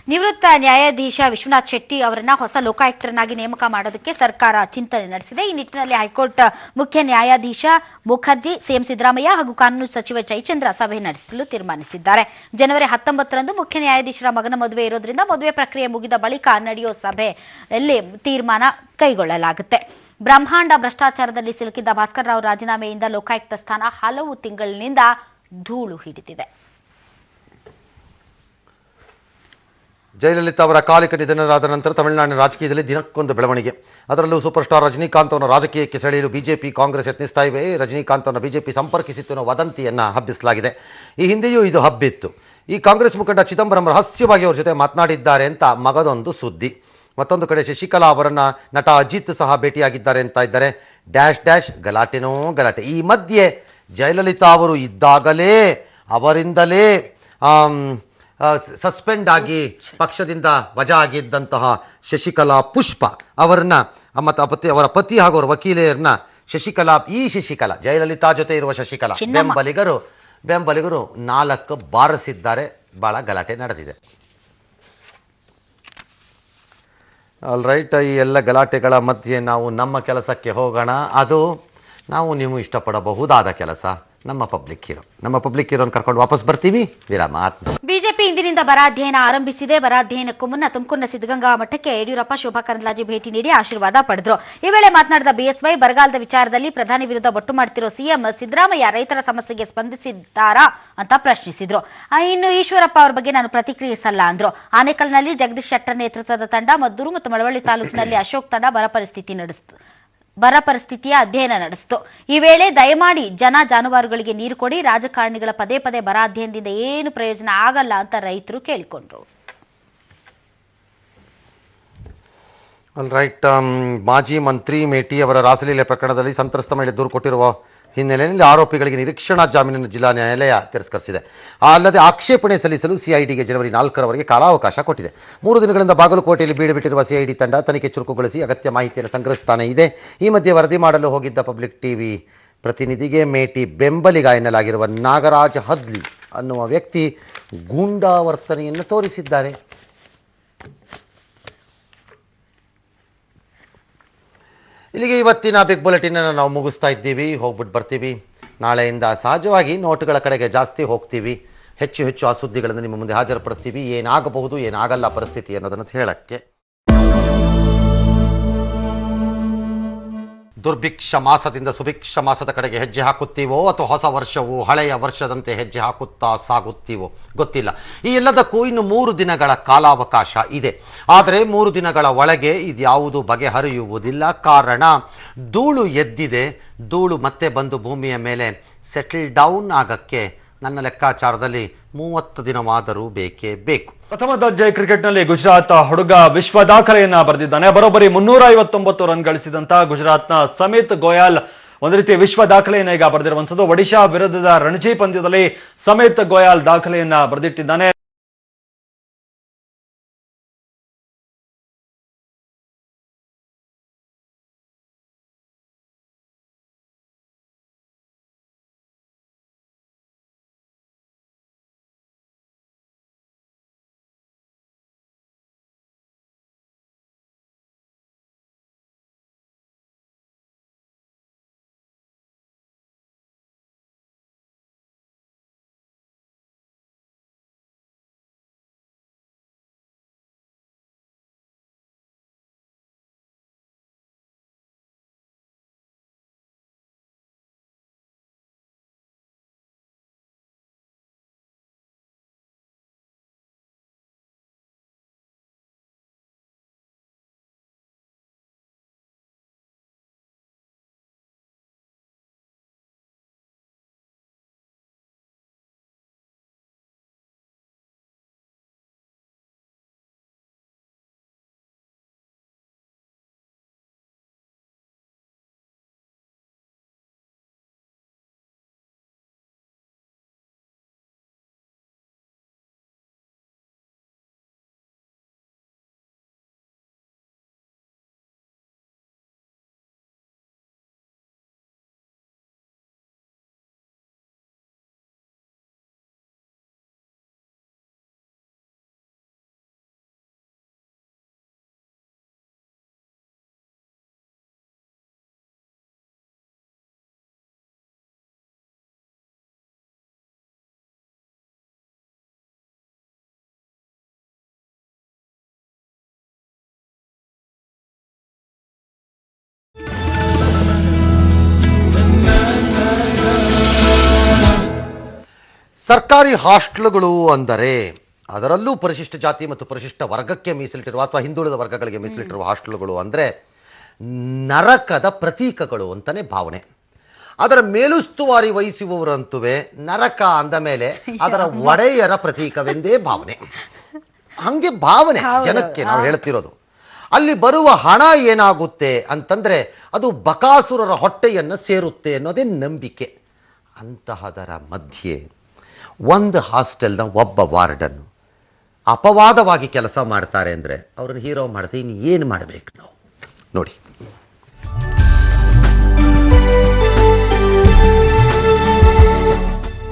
ನಿವೃತ್ತ ನ್ಯಾಯಾಧೀಶ ವಿಶ್ವನಾಥ್ ಶೆಟ್ಟಿ ಅವರನ್ನ ಹೊಸ ಲೋಕಾಯುಕ್ತರನ್ನಾಗಿ ನೇಮಕ ಮಾಡೋದಕ್ಕೆ ಸರ್ಕಾರ ಚಿಂತನೆ ನಡೆಸಿದೆ. ಈ ನಿಟ್ಟಿನಲ್ಲಿ ಹೈಕೋರ್ಟ್ ಮುಖ್ಯ ನ್ಯಾಯಾಧೀಶ ಮುಖರ್ಜಿ, CM ಸಿದ್ದರಾಮಯ್ಯ ಹಾಗೂ ಕಾನೂನು ಸಚಿವ ಜಯಚಂದ್ರ ಸಭೆ ನಡೆಸಲು ತೀರ್ಮಾನಿಸಿದ್ದಾರೆ. ಜನವರಿ 19ರಂದು ಮುಖ್ಯ ನ್ಯಾಯಾಧೀಶರ ಮಗನ ಮದುವೆ ಇರೋದ್ರಿಂದ ಮದುವೆ ಪ್ರಕ್ರಿಯೆ ಮುಗಿದ ಬಳಿಕ ನಡೆಯೋ ಸಭೆಯಲ್ಲಿ ತೀರ್ಮಾನ ಕೈಗೊಳ್ಳಲಾಗುತ್ತೆ. ಬ್ರಹ್ಮಾಂಡ ಭ್ರಷ್ಟಾಚಾರದಲ್ಲಿ ಸಿಲುಕಿದ್ದ ಭಾಸ್ಕರ್ ರಾವ್ ರಾಜೀನಾಮೆಯಿಂದ ಲೋಕಾಯುಕ್ತ ಸ್ಥಾನ ಹಲವು ತಿಂಗಳಿನಿಂದ ಧೂಳು ಹಿಡಿದಿದೆ. ಜಯಲಲಿತಾ ಅವರ ಕಾಲಿಕ ನಿಧನರಾದ ನಂತರ ತಮಿಳುನಾಡಿನ ರಾಜಕೀಯದಲ್ಲಿ ದಿನಕ್ಕೊಂದು ಬೆಳವಣಿಗೆ. ಅದರಲ್ಲೂ ಸೂಪರ್ ಸ್ಟಾರ್ ರಜನಿಕಾಂತ್ ಅವರ ರಾಜಕೀಯಕ್ಕೆ ಸೆಳೆಯಲು ಬಿಜೆಪಿ ಕಾಂಗ್ರೆಸ್ ಯತ್ನಿಸ್ತಾ ಇವೆ. ರಜನಿಕಾಂತ್ ಅವರ ಬಿಜೆಪಿ ಸಂಪರ್ಕಿಸಿತ್ತು ಅನ್ನೋ ವದಂತಿಯನ್ನು ಹಬ್ಬಿಸಲಾಗಿದೆ. ಈ ಹಿಂದೆಯೂ ಇದು ಹಬ್ಬಿತ್ತು. ಈ ಕಾಂಗ್ರೆಸ್ ಮುಖಂಡ ಚಿದಂಬರಂ ರಹಸ್ಯವಾಗಿ ಅವ್ರ ಜೊತೆ ಮಾತನಾಡಿದ್ದಾರೆ ಅಂತ ಮಗದೊಂದು ಸುದ್ದಿ. ಮತ್ತೊಂದು ಕಡೆ ಶಶಿಕಲಾ ಅವರನ್ನು ನಟ ಅಜಿತ್ ಸಹ ಭೇಟಿಯಾಗಿದ್ದಾರೆ ಅಂತ ಇದ್ದಾರೆ. ಡ್ಯಾಶ್ ಡ್ಯಾಶ್ ಗಲಾಟೆನೋ ಗಲಾಟೆ. ಈ ಮಧ್ಯೆ ಜಯಲಲಿತಾ ಅವರು ಇದ್ದಾಗಲೇ ಅವರಿಂದಲೇ ಸಸ್ಪೆಂಡ್ ಆಗಿ ಪಕ್ಷದಿಂದ ವಜಾ ಆಗಿದ್ದಂತಹ ಶಶಿಕಲಾ ಪುಷ್ಪ ಅವರನ್ನ ಮತ್ತು ಅವರ ಪತಿ ಹಾಗೂ ಅವರ ವಕೀಲೆಯರನ್ನ ಶಶಿಕಲಾ ಜಯಲಲಿತಾ ಜೊತೆ ಇರುವ ಶಶಿಕಲಾ ಬೆಂಬಲಿಗರು 4 ಬಾರಿಸಿದ್ದಾರೆ. ಭಾಳ ಗಲಾಟೆ ನಡೆದಿದೆ. ಆಲ್ ರೈಟ್, ಈ ಎಲ್ಲ ಗಲಾಟೆಗಳ ಮಧ್ಯೆ ನಾವು ನಮ್ಮ ಕೆಲಸಕ್ಕೆ ಹೋಗೋಣ. ಅದು ನೀವು ಇಷ್ಟಪಡಬಹುದಾದ ಕೆಲಸ. ನಮ್ಮ ಪಬ್ಲಿಕ್ ಹೀರೋನ್ ಕರ್ಕೊಂಡು ವಾಪಸ್ ಬರ್ತೀವಿ. ವಿರಾಮ. ಬಿಜೆಪಿ ಇಂದಿನಿಂದ ಬರ ಅಧ್ಯಯನ ಆರಂಭಿಸಿದೆ. ಬರ ಅಧ್ಯಯನಕ್ಕೂ ಮುನ್ನ ತುಮಕೂರಿನ ಸಿದ್ಧಗಂಗಾ ಮಠಕ್ಕೆ ಯಡಿಯೂರಪ್ಪ, ಶೋಭಾ ಕರಂದ್ಲಾಜೆ ಭೇಟಿ ನೀಡಿ ಆಶೀರ್ವಾದ ಪಡೆದರು. ಈ ವೇಳೆ ಮಾತನಾಡಿದ BSY, ಬರಗಾಲದ ವಿಚಾರದಲ್ಲಿ ಪ್ರಧಾನಿ ವಿರುದ್ಧ ಬೊಟ್ಟು ಮಾಡ್ತಿರೋ CM ಸಿದ್ದರಾಮಯ್ಯ ರೈತರ ಸಮಸ್ಯೆಗೆ ಸ್ಪಂದಿಸಿದ್ದಾರಾ ಅಂತ ಪ್ರಶ್ನಿಸಿದ್ರು. ಇನ್ನು ಈಶ್ವರಪ್ಪ ಅವರ ಬಗ್ಗೆ ನಾನು ಪ್ರತಿಕ್ರಿಯಿಸಲ್ಲ ಅಂದ್ರು. ಆನೇಕಲ್ನಲ್ಲಿ ಜಗದೀಶ್ ಶೆಟ್ಟರ್ ನೇತೃತ್ವದ ತಂಡ, ಮದ್ದೂರು ಮತ್ತು ಮಳವಳ್ಳಿ ತಾಲೂಕಿನಲ್ಲಿ ಅಶೋಕ್ ತಂಡ ಬರ ಪರಿಸ್ಥಿತಿ ಬರ ಪರಿಸ್ಥಿತಿಯ ಅಧ್ಯಯನ ನಡೆಸಿತು. ಈ ವೇಳೆ ದಯಮಾಡಿ ಜನ ಜಾನುವಾರುಗಳಿಗೆ ನೀರು ಕೊಡಿ, ರಾಜಕಾರಣಿಗಳ ಪದೇ ಪದೇ ಬರ ಅಧ್ಯಯನದಿಂದ ಏನು ಪ್ರಯೋಜನ ಆಗಲ್ಲ ಅಂತ ರೈತರು ಕೇಳಿಕೊಂಡ್ರು. ರೈಟ್. ಮಾಜಿ ಮಂತ್ರಿ ಮೇಟಿ ಅವರ ರಾಸಲೀಲೆ ಪ್ರಕರಣದಲ್ಲಿ ಸಂತ್ರಸ್ತ ಮಹಿಳೆ ದೂರು ಕೊಟ್ಟಿರುವ ಹಿನ್ನೆಲೆಯಲ್ಲಿ ಆರೋಪಿಗಳಿಗೆ ನಿರೀಕ್ಷಣಾ ಜಾಮೀನನ್ನು ಜಿಲ್ಲಾ ನ್ಯಾಯಾಲಯ ತಿರಸ್ಕರಿಸಿದೆ. ಅಲ್ಲದೆ ಆಕ್ಷೇಪಣೆ ಸಲ್ಲಿಸಲು ಸಿಐಡಿಗೆ ಜನವರಿ 4ರವರೆಗೆ ಕಾಲಾವಕಾಶ ಕೊಟ್ಟಿದೆ. 3 ದಿನಗಳಿಂದ ಬಾಗಲಕೋಟೆಯಲ್ಲಿ ಬೀಡುಬಿಟ್ಟಿರುವ ಸಿಐಡಿ ತಂಡ ತನಿಖೆ ಚುರುಕುಗೊಳಿಸಿ ಅಗತ್ಯ ಮಾಹಿತಿಯನ್ನು ಸಂಗ್ರಹಿಸ್ತಾನೆ ಇದೆ. ಈ ಮಧ್ಯೆ ವರದಿ ಮಾಡಲು ಹೋಗಿದ್ದ ಪಬ್ಲಿಕ್ ಟಿವಿ ಪ್ರತಿನಿಧಿಗೆ ಮೇಟಿ ಬೆಂಬಲಿಗ ಎನ್ನಲಾಗಿರುವ ನಾಗರಾಜ್ ಹದ್ಲಿ ಅನ್ನುವ ವ್ಯಕ್ತಿ ಗೂಂಡಾ ವರ್ತನೆಯನ್ನು ತೋರಿಸಿದ್ದಾರೆ. ಇಲ್ಲಿಗೆ ಇವತ್ತಿನ ಬಿಗ್ ಬುಲೆಟಿನನ್ನು ನಾವು ಮುಗಿಸ್ತಾ ಇದ್ದೀವಿ. ಹೋಗ್ಬಿಟ್ಟು ಬರ್ತೀವಿ. ನಾಳೆಯಿಂದ ಸಹಜವಾಗಿ ನೋಟುಗಳ ಕಡೆಗೆ ಜಾಸ್ತಿ ಹೋಗ್ತೀವಿ. ಹೆಚ್ಚು ಆ ಸುದ್ದಿಗಳನ್ನು ನಿಮ್ಮ ಮುಂದೆ ಹಾಜರುಪಡಿಸ್ತೀವಿ. ಏನಾಗಬಹುದು ಏನಾಗಲ್ಲ ಪರಿಸ್ಥಿತಿ ಅನ್ನೋದನ್ನು ಹೇಳಕ್ಕೆ. ದುರ್ಭಿಕ್ಷ ಮಾಸದಿಂದ ಸುಭಿಕ್ಷ ಮಾಸದ ಕಡೆಗೆ ಹೆಜ್ಜೆ ಹಾಕುತ್ತೀವೋ ಅಥವಾ ಹೊಸ ವರ್ಷವು ಹಳೆಯ ವರ್ಷದಂತೆ ಹೆಜ್ಜೆ ಹಾಕುತ್ತಾ ಸಾಗುತ್ತೀವೋ ಗೊತ್ತಿಲ್ಲ. ಈ ಎಲ್ಲದಕ್ಕೂ ಇನ್ನು 3 ದಿನಗಳ ಕಾಲಾವಕಾಶ ಇದೆ. ಆದರೆ 3 ದಿನಗಳ ಒಳಗೆ ಇದ್ಯಾವುದು ಬಗೆಹರಿಯುವುದಿಲ್ಲ. ಕಾರಣ ಧೂಳು ಎದ್ದಿದೆ. ಧೂಳು ಮತ್ತೆ ಬಂದು ಭೂಮಿಯ ಮೇಲೆ ಸೆಟಲ್ ಡೌನ್ ಆಗಕ್ಕೆ ನನ್ನ ಲೆಕ್ಕಾಚಾರದಲ್ಲಿ 30 ದಿನವಾದರೂ ಬೇಕೇ ಬೇಕು. ಪ್ರಥಮ ದರ್ಜೆ ಕ್ರಿಕೆಟ್ನಲ್ಲಿ ಗುಜರಾತ್ ಹುಡುಗ ವಿಶ್ವ ದಾಖಲೆಯನ್ನ ಬರೆದಿದ್ದಾನೆ. ಬರೋಬ್ಬರಿ 359 ರನ್ ಗಳಿಸಿದಂತ ಗುಜರಾತ್ನ ಸಮಿತ್ ಗೋಯಲ್ ಒಂದು ರೀತಿ ವಿಶ್ವ ದಾಖಲೆಯನ್ನ ಈಗ ಬರೆದಿರುವಂತದ್ದು. ಒಡಿಶಾ ವಿರುದ್ಧದ ರಣಜಿ ಪಂದ್ಯದಲ್ಲಿ ಸಮಿತ್ ಗೋಯಲ್ ದಾಖಲೆಯನ್ನ ಬರೆದಿಟ್ಟಿದ್ದಾನೆ. ಸರ್ಕಾರಿ ಹಾಸ್ಟೆಲ್ಗಳು ಅಂದರೆ ಅದರಲ್ಲೂ ಪರಿಶಿಷ್ಟ ಜಾತಿ ಮತ್ತು ಪರಿಶಿಷ್ಟ ವರ್ಗಕ್ಕೆ ಮೀಸಲಿಟ್ಟಿರುವ ಅಥವಾ ಹಿಂದುಳಿದ ವರ್ಗಗಳಿಗೆ ಮೀಸಲಿಟ್ಟಿರುವ ಹಾಸ್ಟೆಲ್ಗಳು ಅಂದರೆ ನರಕದ ಪ್ರತೀಕಗಳು ಅಂತಲೇ ಭಾವನೆ. ಅದರ ಮೇಲುಸ್ತುವಾರಿ ವಹಿಸುವವರಂತುವೆ ನರಕ ಅಂದ ಮೇಲೆ ಅದರ ಒಡೆಯರ ಪ್ರತೀಕವೆಂದೇ ಭಾವನೆ. ಹಾಗೆ ಭಾವನೆ ಜನಕ್ಕೆ ನಾವು ಹೇಳ್ತಿರೋದು. ಅಲ್ಲಿ ಬರುವ ಹಣ ಏನಾಗುತ್ತೆ ಅಂತಂದರೆ ಅದು ಬಕಾಸುರರ ಹೊಟ್ಟೆಯನ್ನು ಸೇರುತ್ತೆ ಅನ್ನೋದೇ ನಂಬಿಕೆ. ಅಂತಹದರ ಮಧ್ಯೆ ಒಂದು ಹಾಸ್ಟೆಲ್ನ ಒಬ್ಬ ವಾರ್ಡನ್ನು ಅಪವಾದವಾಗಿ ಕೆಲಸ ಮಾಡ್ತಾರೆ ಅಂದರೆ ಅವ್ರನ್ನ ಹೀರೋ ಮಾಡ್ತೀವಿ. ಇನ್ನು ಏನು ಮಾಡಬೇಕು ನಾವು ನೋಡಿ.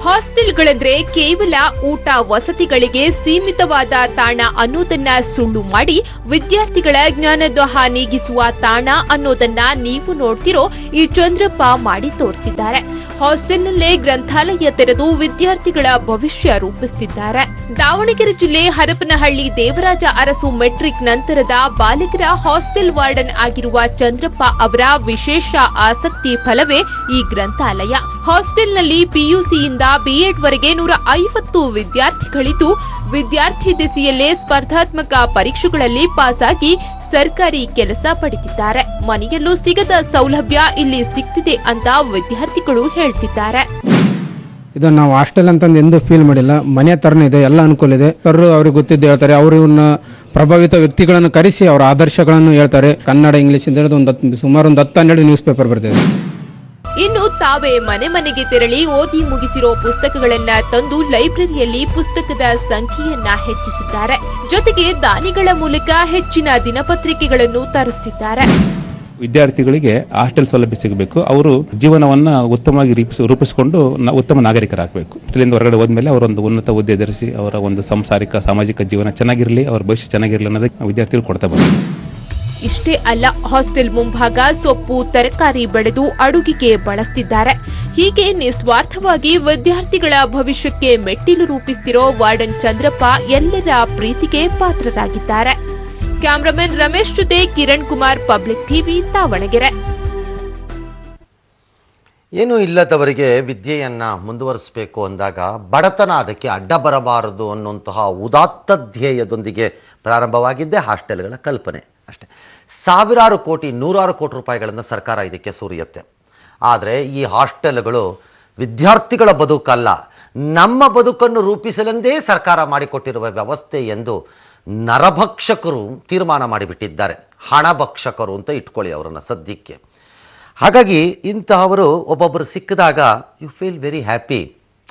ಹಾಸ್ಟೆಲ್ಗಳಂದ್ರೆ ಕೇವಲ ಊಟ ವಸತಿಗಳಿಗೆ ಸೀಮಿತವಾದ ತಾಣ ಅನ್ನೋದನ್ನ ಸುಳ್ಳು ಮಾಡಿ ವಿದ್ಯಾರ್ಥಿಗಳ ಜ್ಞಾನದೋಹ ನೀಗಿಸುವ ತಾಣ ಅನ್ನೋದನ್ನ ನೀವು ನೋಡ್ತಿರೋ ಈ ಚಂದ್ರಪ್ಪ ಮಾಡಿ ತೋರಿಸಿದ್ದಾರೆ. ಹಾಸ್ಟೆಲ್ನಲ್ಲೇ ಗ್ರಂಥಾಲಯ ತೆರೆದು ವಿದ್ಯಾರ್ಥಿಗಳ ಭವಿಷ್ಯ ರೂಪಿಸುತ್ತಿದ್ದಾರೆ. ದಾವಣಗೆರೆ ಜಿಲ್ಲೆ ಹರಪನಹಳ್ಳಿ ದೇವರಾಜ ಅರಸು ಮೆಟ್ರಿಕ್ ನಂತರದ ಬಾಲಕರ ಹಾಸ್ಟೆಲ್ ವಾರ್ಡನ್ ಆಗಿರುವ ಚಂದ್ರಪ್ಪ ಅವರ ವಿಶೇಷ ಆಸಕ್ತಿ ಫಲವೇ ಈ ಗ್ರಂಥಾಲಯ. ಹಾಸ್ಟೆಲ್ನಲ್ಲಿ ಪಿಯುಸಿಯಿಂದ B.Ed ವರೆಗೆ 150 ವಿದ್ಯಾರ್ಥಿಗಳಿದ್ದು ವಿದ್ಯಾರ್ಥಿ ದೆಸೆಯಲ್ಲೇ ಸ್ಪರ್ಧಾತ್ಮಕ ಪರೀಕ್ಷೆಗಳಲ್ಲಿ ಪಾಸಾಗಿ ಸರ್ಕಾರಿ ಕೆಲಸ ಪಡೆದಿದ್ದಾರೆ. ಮನೆಯಲ್ಲೂ ಸಿಗದ ಸೌಲಭ್ಯ ಇಲ್ಲಿ ಸಿಗ್ತಿದೆ ಅಂತ ವಿದ್ಯಾರ್ಥಿಗಳು ಹೇಳ್ತಿದ್ದಾರೆ. ಇದು ನಾವು ಹಾಸ್ಟೆಲ್ ಅಂತಂದು ಎಂದೂ ಫೀಲ್ ಮಾಡಿಲ್ಲ. ಮನೆ ಥರನೇ ಇದೆ, ಎಲ್ಲ ಅನುಕೂಲ ಇದೆ. ಸರ್ ಅವ್ರಿಗೆ ಗೊತ್ತಿದ್ದು ಹೇಳ್ತಾರೆ, ಅವರು ಇವನ್ನ ಪ್ರಭಾವಿತ ವ್ಯಕ್ತಿಗಳನ್ನು ಕರೆಸಿ ಅವರ ಆದರ್ಶಗಳನ್ನು ಹೇಳ್ತಾರೆ. ಕನ್ನಡ, ಇಂಗ್ಲೀಷ್ ಅಂತ ಹೇಳಿದ್ರೆ ಸುಮಾರು ಒಂದು 10-12 ನ್ಯೂಸ್ ಪೇಪರ್ ಬರ್ತಿದೆ. ಇನ್ನು ತಾವೇ ಮನೆ ಮನೆಗೆ ತೆರಳಿ ಓದಿ ಮುಗಿಸಿರೋ ಪುಸ್ತಕಗಳನ್ನ ತಂದು ಲೈಬ್ರರಿಯಲ್ಲಿ ಪುಸ್ತಕದ ಸಂಖ್ಯೆಯನ್ನ ಹೆಚ್ಚಿಸಿದ್ದಾರೆ. ಜೊತೆಗೆ ದಾನಿಗಳ ಮೂಲಕ ಹೆಚ್ಚಿನ ದಿನಪತ್ರಿಕೆಗಳನ್ನು ತರಿಸುತ್ತಿದ್ದಾರೆ. ವಿದ್ಯಾರ್ಥಿಗಳಿಗೆ ಹಾಸ್ಟೆಲ್ ಸೌಲಭ್ಯ ಸಿಗಬೇಕು. ಅವರು ಜೀವನವನ್ನು ಉತ್ತಮವಾಗಿ ರೂಪಿಸಿಕೊಂಡು ಉತ್ತಮ ನಾಗರಿಕರಾಗಬೇಕು. ಇಲ್ಲಿಂದ ಹೊರಗಡೆ ಹೋದ್ಮೇಲೆ ಅವರೊಂದು ಉನ್ನತ ಹುದ್ದೆ ಧರಿಸಿ ಅವರ ಒಂದು ಸಾಮಾಜಿಕ ಜೀವನ ಚೆನ್ನಾಗಿರಲಿ, ಅವರ ಭವಿಷ್ಯ ಚೆನ್ನಾಗಿರಲಿ ಅನ್ನೋದಕ್ಕೆ ವಿದ್ಯಾರ್ಥಿಗಳು ಕೊಡ್ತಾ ಬಂದರು. ಇಷ್ಟೇ ಅಲ್ಲ, ಹಾಸ್ಟೆಲ್ ಮುಂಭಾಗ ಸೊಪ್ಪು ತರಕಾರಿ ಬೆಳೆದು ಅಡುಗೆಗೆ ಬಳಸ್ತಿದ್ದಾರೆ. ಹೀಗೆ ನಿಸ್ವಾರ್ಥವಾಗಿ ವಿದ್ಯಾರ್ಥಿಗಳ ಭವಿಷ್ಯಕ್ಕೆ ಮೆಟ್ಟಿಲು ರೂಪಿಸ್ತಿರೋ ವಾರ್ಡನ್ ಚಂದ್ರಪ್ಪ ಎಲ್ಲರ ಪ್ರೀತಿಗೆ ಪಾತ್ರರಾಗಿದ್ದಾರೆ. ಕ್ಯಾಮರಾಮನ್ ರಮೇಶ್ ಜೊತೆ ಕಿರಣ್ ಕುಮಾರ್, ಪಬ್ಲಿಕ್ ಟಿವಿ, ದಾವಣಗೆರೆ. ಏನೂ ಇಲ್ಲದವರಿಗೆ ವಿದ್ಯೆಯನ್ನು ಮುಂದುವರಿಸಬೇಕು ಅಂದಾಗ ಬಡತನ ಅದಕ್ಕೆ ಅಡ್ಡ ಬರಬಾರದು ಅನ್ನುವಂತಹ ಉದಾತ್ತ ಧ್ಯೇಯದೊಂದಿಗೆ ಪ್ರಾರಂಭವಾಗಿದ್ದೇ ಹಾಸ್ಟೆಲ್ಗಳ ಕಲ್ಪನೆ ಅಷ್ಟೇ. ಸಾವಿರಾರು ಕೋಟಿ, ನೂರಾರು ಕೋಟಿ ರೂಪಾಯಿಗಳನ್ನು ಸರ್ಕಾರ ಇದಕ್ಕೆ ಸುರಿಯುತ್ತೆ. ಆದರೆ ಈ ಹಾಸ್ಟೆಲ್ಗಳು ವಿದ್ಯಾರ್ಥಿಗಳ ಬದುಕಲ್ಲ, ನಮ್ಮ ಬದುಕನ್ನು ರೂಪಿಸಲೆಂದೇ ಸರ್ಕಾರ ಮಾಡಿಕೊಟ್ಟಿರುವ ವ್ಯವಸ್ಥೆ ಎಂದು ನರಭಕ್ಷಕರು ತೀರ್ಮಾನ ಮಾಡಿಬಿಟ್ಟಿದ್ದಾರೆ. ಹಣಭಕ್ಷಕರು ಅಂತ ಇಟ್ಕೊಳ್ಳಿ ಅವರನ್ನು ಸದ್ಯಕ್ಕೆ. ಹಾಗಾಗಿ ಇಂತಹವರು ಒಬ್ಬೊಬ್ಬರು ಸಿಕ್ಕಿದಾಗ you feel very happy,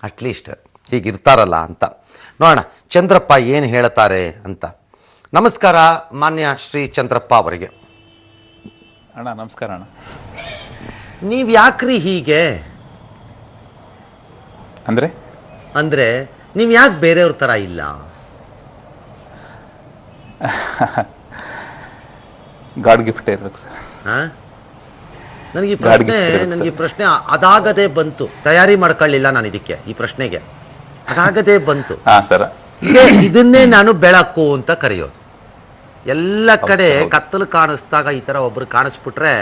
at least ಹೀಗಿರ್ತಾರಲ್ಲ ಅಂತ. ನೋಡೋಣ ಚಂದ್ರಪ್ಪ ಏನು ಹೇಳ್ತಾರೆ ಅಂತ. ನಮಸ್ಕಾರ ಮಾನ್ಯ ಶ್ರೀ ಚಂದ್ರಪ್ಪ ಅವರಿಗೆ. ಅಣ್ಣ ನಮಸ್ಕಾರ ಅಣ್ಣ. ನೀವು ಯಾಕ್ರಿ ಹೀಗೆ ಅಂದರೆ ನೀವು ಯಾಕೆ ಬೇರೆಯವ್ರ ಥರ ಇಲ್ಲ? ಗಾಡ್ ಗಿಫ್ಟ್ ಇರ್ಬೇಕು ಸರ್. ನನಗೆ ಈ ಪ್ರಶ್ನೆ ಅದಾಗದೇ ಬಂತು, ತಯಾರಿ ಮಾಡ್ಕೊಳ್ಳಿಲ್ಲ ನಾನು ಇದಕ್ಕೆ, ಈ ಪ್ರಶ್ನೆಗೆ ಅದಾಗದೇ ಬಂತು. ಸರ್, ಇದನ್ನೇ ನಾನು ಬೆಳಕು ಅಂತ ಕರೆಯೋದು. ಎಲ್ಲ ಕಡೆ ಕತ್ತಲು ಕಾಣಿಸ್ದಾಗ ಈ ಥರ ಒಬ್ರು ಕಾಣಿಸ್ಬಿಟ್ರೆ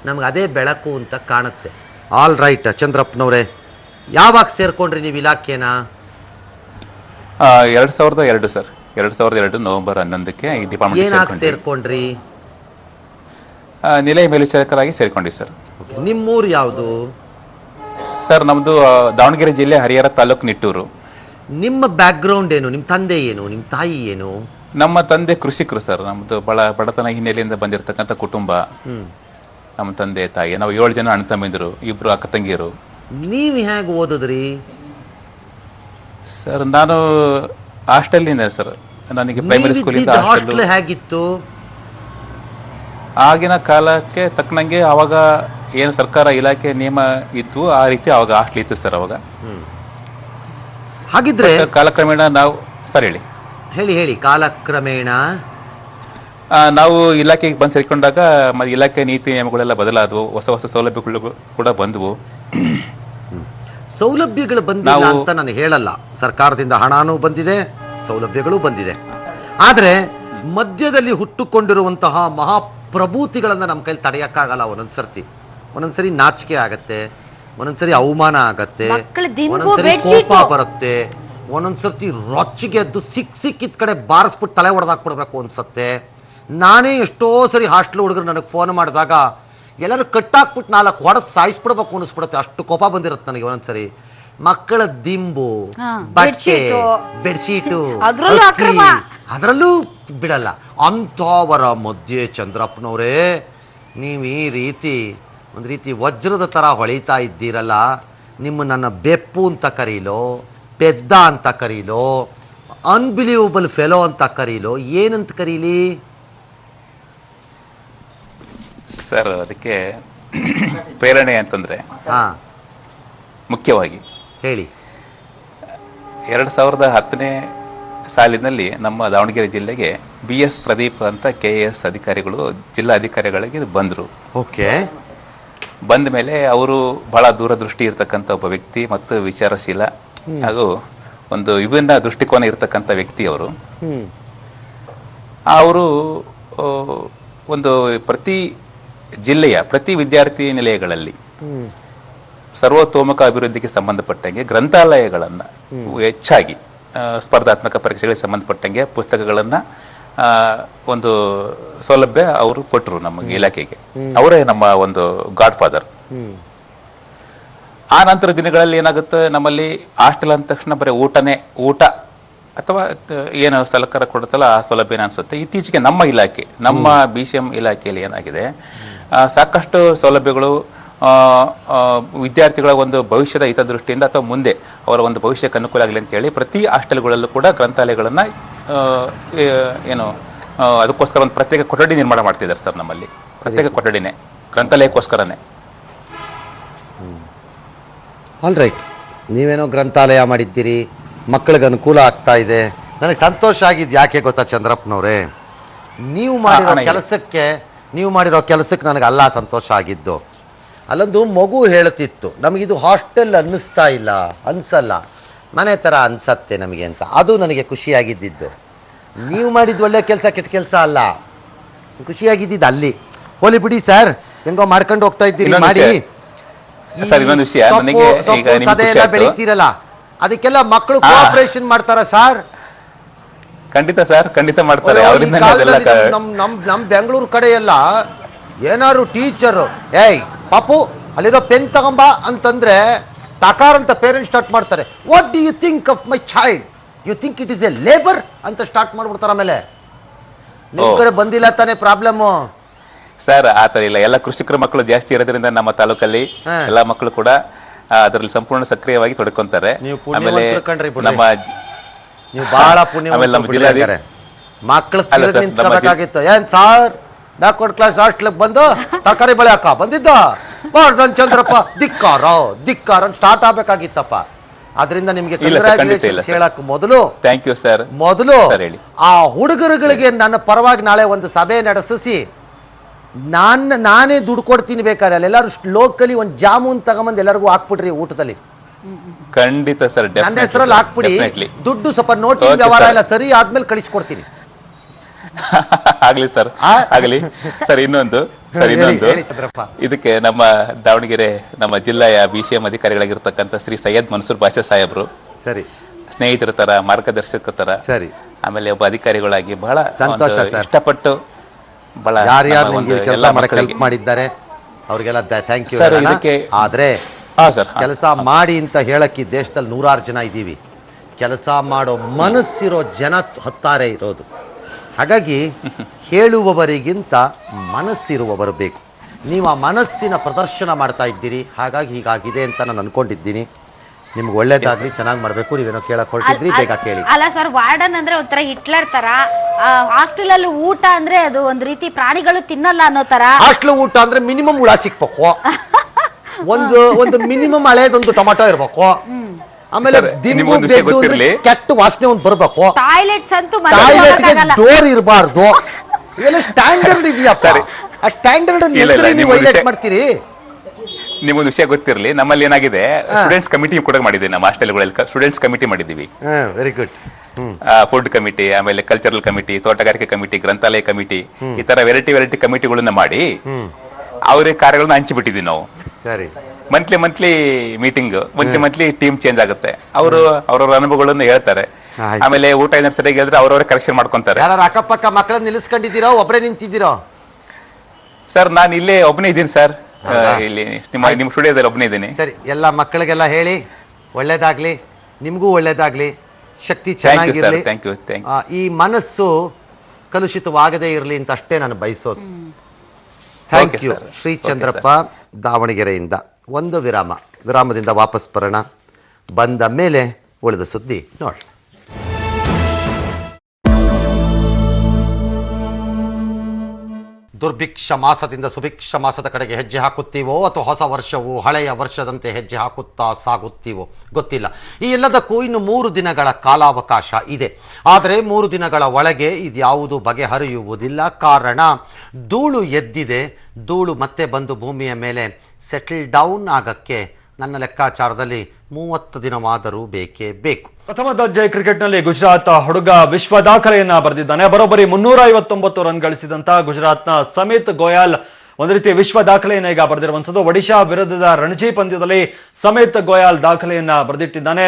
ನಮ್ಗೆ ಅದೇ ಬೆಳಕು ಅಂತ ಕಾಣುತ್ತೆ. ಆಲ್ ರೈಟ್ ಚಂದ್ರಪ್ಪನವರೇ, ಯಾವಾಗ ಸೇರ್ಕೊಂಡ್ರಿ ನೀವು ಇಲಾಖೆನ? 2002 ಸರ್. 2002 ನವೆಂಬರ್ 11ಕ್ಕೆ ಈ ಡಿಪಾರ್ಟ್ಮೆಂಟ್ ಏನಾಗಿ ಸೇರ್ಕೊಂಡ್ರಿ? ನಿಲಯ ಮೇಲ್ವಿಚಾರಕರಾಗಿ ಸೇರ್ಕೊಂಡ್ವಿ ಸರ್. ನಿಮ್ಮೂರು ಯಾವುದು ಸರ್? ನಮ್ಮದು ದಾವಣಗೆರೆ ಜಿಲ್ಲೆ ಹರಿಹರ ತಾಲೂಕು ನಿಟ್ಟೂರು. ನಿಮ್ಮ ಬ್ಯಾಕ್ಗ್ರೌಂಡ್ ಏನು? ನಿಮ್ಮ ತಂದೆ ಏನು? ನಿಮ್ಮ ತಾಯಿ ಏನು? ನಮ್ಮ ತಂದೆ ಕೃಷಿಕರು ಸರ್. ನಮ್ಮದು ಬಡತನ ಹಿನ್ನೆಲೆಯಿಂದ ಬಂದಿರತಕ್ಕಂಥ ಕುಟುಂಬ. ನಮ್ಮ ತಂದೆ ತಾಯಿ, ನಾವು 7 ಜನ ಅಣ್ಣ ತಮ್ಮಿದ್ರು, 2 ಅಕ್ಕ ತಂಗಿಯರು. ನೀವು ಹೇಗೆ ಓದಿದ್ರಿ ಸರ್? ನಾನು ಹಾಸ್ಟೆಲ್ನಿಂದ ಸರ್. ನನಗೆ ಪ್ರೈಮರಿ ಸ್ಕೂಲಿಂದ ಹಾಸ್ಟೆಲ್ ಹೇಗಿತ್ತು? ಆಗಿನ ಕಾಲಕ್ಕೆ ತಕ್ಕನಂಗೆ ಅವಾಗ ಏನು ಸರ್ಕಾರ ಇಲಾಖೆ ನಿಯಮ ಇತ್ತು ಆ ರೀತಿ ಅವಾಗ ಹಾಸ್ಟೆಲ್ ಇತ್ತು ಸರ್. ಅವಾಗ ಹಾಗಿದ್ರೆ ಕಾಲಕ್ರಮೇಣ ನಾವು ಸರ್ ಹೇಳಿ ಕಾಲಕ್ರಮೇಣ ನಾವು ಇಲಾಖೆಗೆ ಬಂದು ಸೇರಿಕೊಂಡಾಗ ಇಲಾಖೆ ನೀತಿ ನಿಯಮಗಳೆಲ್ಲ ಬದಲಾದವು, ಹೊಸ ಸೌಲಭ್ಯಗಳು ಕೂಡ ಬಂದವು. ಸೌಲಭ್ಯಗಳು ಬಂದಿಲ್ಲ ಅಂತ ನಾನು ಹೇಳಲ್ಲ, ಸರ್ಕಾರದಿಂದ ಹಣನೂ ಬಂದಿದೆ, ಸೌಲಭ್ಯಗಳು ಬಂದಿದೆ. ಆದರೆ ಮಧ್ಯದಲ್ಲಿ ಹುಟ್ಟುಕೊಂಡಿರುವಂತಹ ಮಹಾಪ್ರಭೂತಿಗಳನ್ನು ನಮ್ಮ ಕೈಲಿ ತಡೆಯಕ್ಕಾಗಲ್ಲ. ಒಂದೊಂದ್ಸರಿ ನಾಚಿಕೆ ಆಗತ್ತೆ, ಒಂದೊಂದ್ಸರಿ ಅವಮಾನ ಆಗತ್ತೆ, ಒಂದೊಂದ್ಸರಿ ಕೋಪ ಬರುತ್ತೆ, ಒಂದೊಂದ್ಸರ್ತಿ ರೊಚ್ಚಿಗೆ ಎದ್ದು ಸಿಕ್ಕಿದ ಕಡೆ ಬಾರಿಸ್ಬಿಟ್ಟು ತಲೆ ಹೊಡೆದಾಕ್ಬಿಡ್ಬೇಕು ಅನ್ಸತ್ತೆ. ನಾನೇ ಎಷ್ಟೋ ಸರಿ ಹಾಸ್ಟೆಲ್ ಹುಡುಗರು ನನಗೆ ಫೋನ್ ಮಾಡಿದಾಗ ಎಲ್ಲರೂ ಕಟ್ಟಾಕ್ಬಿಟ್ಟು 4 ಹೊಡೆದು ಸಾಯಿಸ್ಬಿಡ್ಬೇಕು ಅನಿಸ್ಬಿಡುತ್ತೆ, ಅಷ್ಟು ಕೋಪ ಬಂದಿರುತ್ತೆ ನನಗೆ ಒಂದೊಂದ್ಸರಿ. ಮಕ್ಕಳ ದಿಂಬು, ಬಟ್ಟೆ, ಬೆಡ್ಶೀಟು, ಅದರಲ್ಲೂ ಬಿಡಲ್ಲ. ಅಂಥವರ ಮಧ್ಯೆ ಚಂದ್ರಪ್ಪನವರೇ, ನೀವು ಈ ರೀತಿ ಒಂದು ರೀತಿ ವಜ್ರದ ಥರ ಹೊಳಿತಾ ಇದ್ದೀರಲ್ಲ, ನಿಮ್ಮ ನನ್ನ ಬೆಪ್ಪು ಅಂತ ಕರೀಲೋ, ಪೆದ್ದ ಅಂತ ಕರೀಲೋ, ಅನ್ಬಿಲೀವಬಲ್ ಫೆಲೋ ಅಂತ ಕರೀಲೋ, ಏನಂತ ಕರೀಲಿ ಸರ್? ಅದಕ್ಕೆ ಪ್ರೇರಣೆ ಅಂತಂದ್ರೆ ಮುಖ್ಯವಾಗಿ ಹೇಳಿ. 2010ನೇ ಸಾಲಿನಲ್ಲಿ ನಮ್ಮ ದಾವಣಗೆರೆ ಜಿಲ್ಲೆಗೆ BS ಪ್ರದೀಪ್ ಅಂತ KAS ಅಧಿಕಾರಿಗಳು ಜಿಲ್ಲಾ ಅಧಿಕಾರಿಗಳಿಗೆ ಬಂದರು. ಓಕೆ. ಬಂದ ಮೇಲೆ ಅವರು ಬಹಳ ದೂರದೃಷ್ಟಿ ಇರತಕ್ಕಂಥ ಒಬ್ಬ ವ್ಯಕ್ತಿ ಮತ್ತು ವಿಚಾರಶೀಲ ಹಾಗೂ ಒಂದು ವಿಭಿನ್ನ ದೃಷ್ಟಿಕೋನ ಇರತಕ್ಕಂಥ ವ್ಯಕ್ತಿ ಅವರು. ಅವರು ಒಂದು ಪ್ರತಿ ಜಿಲ್ಲೆಯ ಪ್ರತಿ ವಿದ್ಯಾರ್ಥಿ ನಿಲಯಗಳಲ್ಲಿ ಸರ್ವತೋಮುಖ ಅಭಿವೃದ್ಧಿಗೆ ಸಂಬಂಧಪಟ್ಟಂಗೆ ಗ್ರಂಥಾಲಯಗಳನ್ನು ಹೆಚ್ಚಾಗಿ ಸ್ಪರ್ಧಾತ್ಮಕ ಪರೀಕ್ಷೆಗಳಿಗೆ ಸಂಬಂಧಪಟ್ಟಂಗೆ ಪುಸ್ತಕಗಳನ್ನು ಒಂದು ಸೌಲಭ್ಯ ಅವರು ಕೊಟ್ಟರು ನಮಗೆ ಇಲಾಖೆಗೆ. ಅವರೇ ನಮ್ಮ ಒಂದು ಗಾಡ್ ಫಾದರ್. ಆ ನಂತರ ದಿನಗಳಲ್ಲಿ ಏನಾಗುತ್ತೆ, ನಮ್ಮಲ್ಲಿ ಹಾಸ್ಟೆಲ್ ಅಂದ ತಕ್ಷಣ ಬರೀ ಊಟ ಅಥವಾ ಏನು ಸಲಕರ ಕೊಡುತ್ತಲ್ಲ ಆ ಸೌಲಭ್ಯ ಅನ್ಸುತ್ತೆ. ಇತ್ತೀಚೆಗೆ ನಮ್ಮ ಇಲಾಖೆ, ನಮ್ಮ BCM ಇಲಾಖೆಯಲ್ಲಿ ಏನಾಗಿದೆ, ಸಾಕಷ್ಟು ಸೌಲಭ್ಯಗಳು ವಿದ್ಯಾರ್ಥಿಗಳ ಒಂದು ಭವಿಷ್ಯದ ಹಿತದೃಷ್ಟಿಯಿಂದ ಅಥವಾ ಮುಂದೆ ಅವರ ಒಂದು ಭವಿಷ್ಯಕ್ಕೆ ಅನುಕೂಲ ಆಗಲಿ ಅಂತೇಳಿ ಪ್ರತಿ ಹಾಸ್ಟೆಲ್ಗಳಲ್ಲೂ ಕೂಡ ಗ್ರಂಥಾಲಯಗಳನ್ನು ಅದಕ್ಕೋಸ್ಕರ ಒಂದು ಪ್ರತ್ಯೇಕ ಕೊಠಡಿ ನಿರ್ಮಾಣ ಮಾಡ್ತಿದ್ದಾರೆ ಸರ್. ನಮ್ಮಲ್ಲಿ ಪ್ರತ್ಯೇಕ ಕೊಠಡಿನೇ ಗ್ರಂಥಾಲಯಕ್ಕೋಸ್ಕರನೇ. ಆಲ್ ರೈಟ್, ನೀವೇನೋ ಗ್ರಂಥಾಲಯ ಮಾಡಿದ್ದೀರಿ, ಮಕ್ಕಳಿಗೆ ಅನುಕೂಲ ಆಗ್ತಾ ಇದೆ. ನನಗೆ ಸಂತೋಷ ಆಗಿದ್ದು ಯಾಕೆ ಗೊತ್ತಾ ಚಂದ್ರಪ್ಪನವರೇ, ನೀವು ಮಾಡಿರೋ ಕೆಲಸಕ್ಕೆ ನನಗೆ ಅಲ್ಲ ಸಂತೋಷ ಆಗಿದ್ದು. ಅಲ್ಲೊಂದು ಮಗು ಹೇಳ್ತಿತ್ತು, ನಮಗಿದು ಹಾಸ್ಟೆಲ್ ಅನ್ಸಲ್ಲ, ಮನೆ ಥರ ಅನ್ಸತ್ತೆ ನಮಗೆ ಅಂತ. ಅದು ನನಗೆ ಖುಷಿಯಾಗಿದ್ದಿದ್ದು. ನೀವು ಮಾಡಿದ್ದು ಒಳ್ಳೆ ಕೆಲಸ, ಕೆಟ್ಟ ಕೆಲಸ ಅಲ್ಲ, ಖುಷಿಯಾಗಿದ್ದಿದ್ದು ಅಲ್ಲಿ. ಹೋಲಿ ಬಿಡಿ ಸರ್, ಹೆಂಗೋ ಮಾಡ್ಕೊಂಡು ಹೋಗ್ತಾ ಇದ್ದೀರಿ, ಮಾಡಿ. ಸದೆ ಎಲ್ಲ ಬೆಳೀತೀರಲ್ಲ, ಅದಕ್ಕೆಲ್ಲ ಮಕ್ಕಳು ಕೋಆಪರೇಷನ್ ಮಾಡ್ತಾರ ಸರ್? ಖಂಡಿತ ಸರ್, ಖಂಡಿತ ಮಾಡ್ತಾರೆ. ನಮ್ ಬೆಂಗಳೂರು ಕಡೆ ಎಲ್ಲ ಏನಾದ್ರು ಟೀಚರು ಪಾಪು ಅಲ್ಲಿರೋ ಪೆನ್ ತಗೊಂಬ ಅಂತಂದ್ರೆ ಟಕಾರ ಅಂತ ಪೇರೆಂಟ್ಸ್ ಸ್ಟಾರ್ಟ್ ಮಾಡ್ತಾರೆ. What do you think of my child? You think it is a labour ಅಂತ ಸ್ಟಾರ್ಟ್ ಮಾಡ್ಬಿಡ್ತಾರೆ. ಆಮೇಲೆ ನಿಮ್ ಕಡೆ ಬಂದಿಲ್ಲ ತಾನೇ ಪ್ರಾಬ್ಲಮ್ ಸರ್? ಆ ತರ ಇಲ್ಲ, ಎಲ್ಲ ಕೃಷಿಕರ ಮಕ್ಕಳು ಜಾಸ್ತಿ ಇರೋದ್ರಿಂದ ನಮ್ಮ ತಾಲೂಕಲ್ಲಿ ಎಲ್ಲ ಮಕ್ಕಳು ಕೂಡ ಅದರಲ್ಲಿ ಸಂಪೂರ್ಣ ಸಕ್ರಿಯವಾಗಿ ತೊಡ್ಕೊಂತಾರೆ. ಆಮೇಲೆ ನಮ್ಮ ನೀವು ಬಹಳ ಪುಣ್ಯ ಮಕ್ಕಳು ನಿಂತ್ಕೋಬೇಕಾಗಿತ್ತು. ಏನ್ ಸಾರ್ ಬ್ಯಾಕ್ವರ್ಡ್ ಕ್ಲಾಸ್ ಹಾಸ್ಟೆಲ್ಗೆ ಬಂದು ತರಕಾರಿ ಬೆಳೆ ಹಾಕ ಬಂದಿದ್ದ ನನ್ ಚಂದ್ರಪ್ಪ ಧಿಕ್ಕಾರ ಅಂತ ಸ್ಟಾರ್ಟ್ ಆಗ್ಬೇಕಾಗಿತ್ತಪ್ಪ. ಅದರಿಂದ ನಿಮ್ಗೆ ಹೇಳಕ್ ಮೊದಲು ಥ್ಯಾಂಕ್ ಯು ಸರ್. ಮೊದಲು ಆ ಹುಡುಗರುಗಳಿಗೆ ನನ್ನ ಪರವಾಗಿ ನಾಳೆ ಒಂದು ಸಭೆ ನಡೆಸಿ ನಾನೇ ದುಡ್ಡು ಕೊಡ್ತೀನಿ ಬೇಕಾದ್ರೆ ಅಲ್ಲೆಲ್ಲರೂ ಲೋಕಲಿ ಒಂದು ಜಾಮೂನ್ ತಗೊಂಬಂದು ಎಲ್ಲರಿಗೂ ಹಾಕ್ಬಿಡ್ರಿ ಊಟದಲ್ಲಿ. ಖಂಡಿತ ಸರ್, ನನ್ನ ಹೆಸರಲ್ಲಿ ಹಾಕ್ಬಿಡಿ. ದುಡ್ಡು ಸ್ವಲ್ಪ ನೋಟಿ ವ್ಯವಹಾರ ಎಲ್ಲ ಸರಿ ಆದ್ಮೇಲೆ ಕಳಿಸ್ಕೊಡ್ತೀನಿ. ಆಗ್ಲಿ ಸರ್, ಆಗಲಿ ಸರ್. ಇನ್ನೊಂದು ಇದಕ್ಕೆ ನಮ್ಮ ದಾವಣಗೆರೆ ನಮ್ಮ ಜಿಲ್ಲೆಯ BCM ಅಧಿಕಾರಿಗಳಾಗಿರ್ತಕ್ಕಂಥ ಶ್ರೀ ಸೈಯದ್ ಮನ್ಸೂರ್ ಬಾಷಾ ಸಾಹೇಬ್ರು ಸರಿ ಸ್ನೇಹಿತರ ತರ, ಮಾರ್ಗದರ್ಶಕ ತರ, ಸರಿ ಆಮೇಲೆ ಒಬ್ಬ ಅಧಿಕಾರಿಗಳಾಗಿ ಬಹಳ ಸಂತೋಷ ಸರ್. ಇಷ್ಟಪಟ್ಟು ಬಹಳ ಯಾರ್ಯಾರು ಕೆಲಸ ಮಾಡಕ್ಕೆ ಹೆಲ್ಪ್ ಮಾಡಿದ್ದಾರೆ ಅವ್ರಿಗೆಲ್ಲ ಥ್ಯಾಂಕ್ ಯು. ಆದ್ರೆ ಕೆಲಸ ಮಾಡಿ ಅಂತ ಹೇಳಕ್ ಈ ದೇಶದಲ್ಲಿ 100 ಜನ ಇದ್ದೀವಿ, ಕೆಲಸ ಮಾಡೋ ಮನಸ್ಸಿರೋ ಜನ 10 ಇರೋದು. ಹಾಗಾಗಿ ಹೇಳುವವರಿಗಿಂತ ಮನಸ್ಸಿರುವವರು ಬೇಕು. ನೀವು ಆ ಮನಸ್ಸಿನ ಪ್ರದರ್ಶನ ಮಾಡ್ತಾ ಇದ್ದೀರಿ, ಹಾಗಾಗಿ ಹೀಗಾಗಿದೆ ಅಂತ ನಾನು ಅನ್ಕೊಂಡಿದ್ದೀನಿ. ನಿಮ್ಗೆ ಒಳ್ಳೇದಾಗ್ಲಿ, ಚೆನ್ನಾಗಿ ಮಾಡಬೇಕು. ನೀವೇನೋ ಕೇಳಕ್ ಹೊರಟಿದ್ರಿ, ಬೇಗ ಕೇಳಿ. ಅಲ್ಲ ಸರ್, ವಾರ್ಡನ್ ಅಂದ್ರೆ ಒಂಥರ ಹಿಟ್ಲರ್ ತರ, ಹಾಸ್ಟೆಲ್ ಅಲ್ಲಿ ಊಟ ಅಂದ್ರೆ ಅದು ಒಂದ್ ರೀತಿ ಪ್ರಾಣಿಗಳು ತಿನ್ನಲ್ಲ ಅನ್ನೋ ತರ. ಹಾಸ್ಟೆಲ್ ಊಟ ಅಂದ್ರೆ ಮಿನಿಮಮ್ ಹುಳ ಸಿಕ್ಬೇಕು, ಒಂದು ಮಿನಿಮಮ್ ಹಳೇದೊಂದು ಟೊಮಾಟೊ ಇರ್ಬೇಕು, ಆಮೇಲೆ ಕೆಟ್ಟ ವಾಸನೆ ಒಂದು ಬರ್ಬೇಕು, ಟಾಯ್ಲೆಟ್ಸ್ ಅಂತೂ ಡೋರ್ ಇರಬಾರ್ದು. ಇವೆಲ್ಲ ಸ್ಟ್ಯಾಂಡರ್ಡ್ ಇದೆಯಪ್ಪ. ಆ ಸ್ಟ್ಯಾಂಡರ್ಡ್ ನೀವು ವೈಲೇಟ್ ಮಾಡ್ತೀರಿ. ನಿಮ್ಗೊಂದು ವಿಷಯ ಗೊತ್ತಿರಲಿ, ನಮ್ಮಲ್ಲಿ ಏನಾಗಿದೆ, ಸ್ಟೂಡೆಂಟ್ಸ್ ಕಮಿಟಿ ಕೂಡ ಮಾಡಿದ್ದೀವಿ. ನಮ್ಮ ಹಾಸ್ಟೆಲ್ಗಳಲ್ಲಿ ಸ್ಟೂಡೆಂಟ್ಸ್ ಕಮಿಟಿ ಮಾಡಿದ್ದೀವಿ. Very good. ಫುಡ್ ಕಮಿಟಿ, ಆಮೇಲೆ ಕಲ್ಚರಲ್ ಕಮಿಟಿ, ತೋಟಗಾರಿಕೆ ಕಮಿಟಿ, ಗ್ರಂಥಾಲಯ ಕಮಿಟಿ, ಈ ತರ ವೆರೈಟಿ ಕಮಿಟಿಗಳನ್ನ ಮಾಡಿ ಅವ್ರಿಗೆ ಕಾರ್ಯಗಳನ್ನ ಹಂಚಿಬಿಟ್ಟಿದ್ವಿ ನಾವು. ಸರಿ, monthly meeting, monthly team change ಆಗುತ್ತೆ. ಅವರು ಅವ್ರವ್ರ ಅನುಭವಗಳನ್ನು ಹೇಳ್ತಾರೆ. ಆಮೇಲೆ ಊಟ ಏನಾದ್ರು ಸರಿಯಾಗಿ ಹೇಳಿದ್ರೆ ಅವ್ರವ್ರೆ ಕರೆಕ್ಷನ್ ಮಾಡ್ಕೊಂತಾರೆ. ಯಾರು ಅಕ್ಕಪಕ್ಕ ಮಕ್ಕಳನ್ನ ನಿಲ್ಲಿಸ್ಕೊಂಡಿದ್ದೀರೋ, ಒಬ್ಬರೇ ನಿಂತಿದ್ದೀರೋ? ಸರ್, ನಾನು ಇಲ್ಲೇ ಒಬ್ಬನೇ ಇದ್ದೀನಿ ಸರ್, ಇಲ್ಲಿ ನಿಮ್ಮ ಸ್ಟುಡಿಯೋದಲ್ಲಿ ಒಬ್ಬನೇ ಇದ್ದೀನಿ. ಸರಿ, ಎಲ್ಲ ಮಕ್ಕಳಿಗೆಲ್ಲ ಹೇಳಿ ಒಳ್ಳೇದಾಗ್ಲಿ, ನಿಮಗೂ ಒಳ್ಳೇದಾಗ್ಲಿ, ಶಕ್ತಿ ಚೆನ್ನಾಗಿರ್ಲಿ, ಈ ಮನಸ್ಸು ಕಲುಷಿತವಾಗದೇ ಇರಲಿ ಅಂತ ಅಷ್ಟೇ ನಾನು ಬಯಸೋದು. ಥ್ಯಾಂಕ್ ಯು ಶ್ರೀ ಚಂದ್ರಪ್ಪ ದಾವಣಗೆರೆಯಿಂದ. ಒಂದು ವಿರಾಮದಿಂದ ವಾಪಸ್ ಬರೋಣ. ಬಂದ ಮೇಲೆ ಉಳಿದ ಸುದ್ದಿ ನೋಡಿ. ದುರ್ಭಿಕ್ಷ ಮಾಸದಿಂದ ಸುಭಿಕ್ಷ ಮಾಸದ ಕಡೆಗೆ ಹೆಜ್ಜೆ ಹಾಕುತ್ತೀವೋ ಅಥವಾ ಹೊಸ ವರ್ಷವು ಹಳೆಯ ವರ್ಷದಂತೆ ಹೆಜ್ಜೆ ಹಾಕುತ್ತಾ ಸಾಗುತ್ತೀವೋ ಗೊತ್ತಿಲ್ಲ. ಈ ಎಲ್ಲದಕ್ಕೂ ಇನ್ನು 3 ದಿನಗಳ ಕಾಲಾವಕಾಶ ಇದೆ. ಆದರೆ 3 ದಿನಗಳ ಒಳಗೆ ಇದ್ಯಾವುದು ಬಗೆಹರಿಯುವುದಿಲ್ಲ. ಕಾರಣ, ಧೂಳು ಎದ್ದಿದೆ. ಧೂಳು ಮತ್ತೆ ಬಂದು ಭೂಮಿಯ ಮೇಲೆ ಸೆಟಲ್ ಡೌನ್ ಆಗಕ್ಕೆ ನನ್ನ ಲೆಕ್ಕಾಚಾರದಲ್ಲಿ 30 ದಿನವಾದರೂ ಬೇಕೇ ಬೇಕು. ಪ್ರಥಮ ದರ್ಜೆ ಕ್ರಿಕೆಟ್ನಲ್ಲಿ ಗುಜರಾತ್ ಹುಡುಗ ವಿಶ್ವ ದಾಖಲೆಯನ್ನ ಬರೆದಿದ್ದಾನೆ. ಬರೋಬ್ಬರಿ 359 ರನ್ ಗಳಿಸಿದಂತ ಗುಜರಾತ್ನ ಸಮಿತ್ ಗೋಯಲ್ ಒಂದು ರೀತಿ ವಿಶ್ವ ದಾಖಲೆಯನ್ನ ಈಗ ಬರೆದಿರುವಂತದ್ದು. ಒಡಿಶಾ ವಿರುದ್ಧದ ರಣಜಿ ಪಂದ್ಯದಲ್ಲಿ ಸಮೇತ್ ಗೋಯಲ್ ದಾಖಲೆಯನ್ನ ಬರೆದಿಟ್ಟಿದ್ದಾನೆ.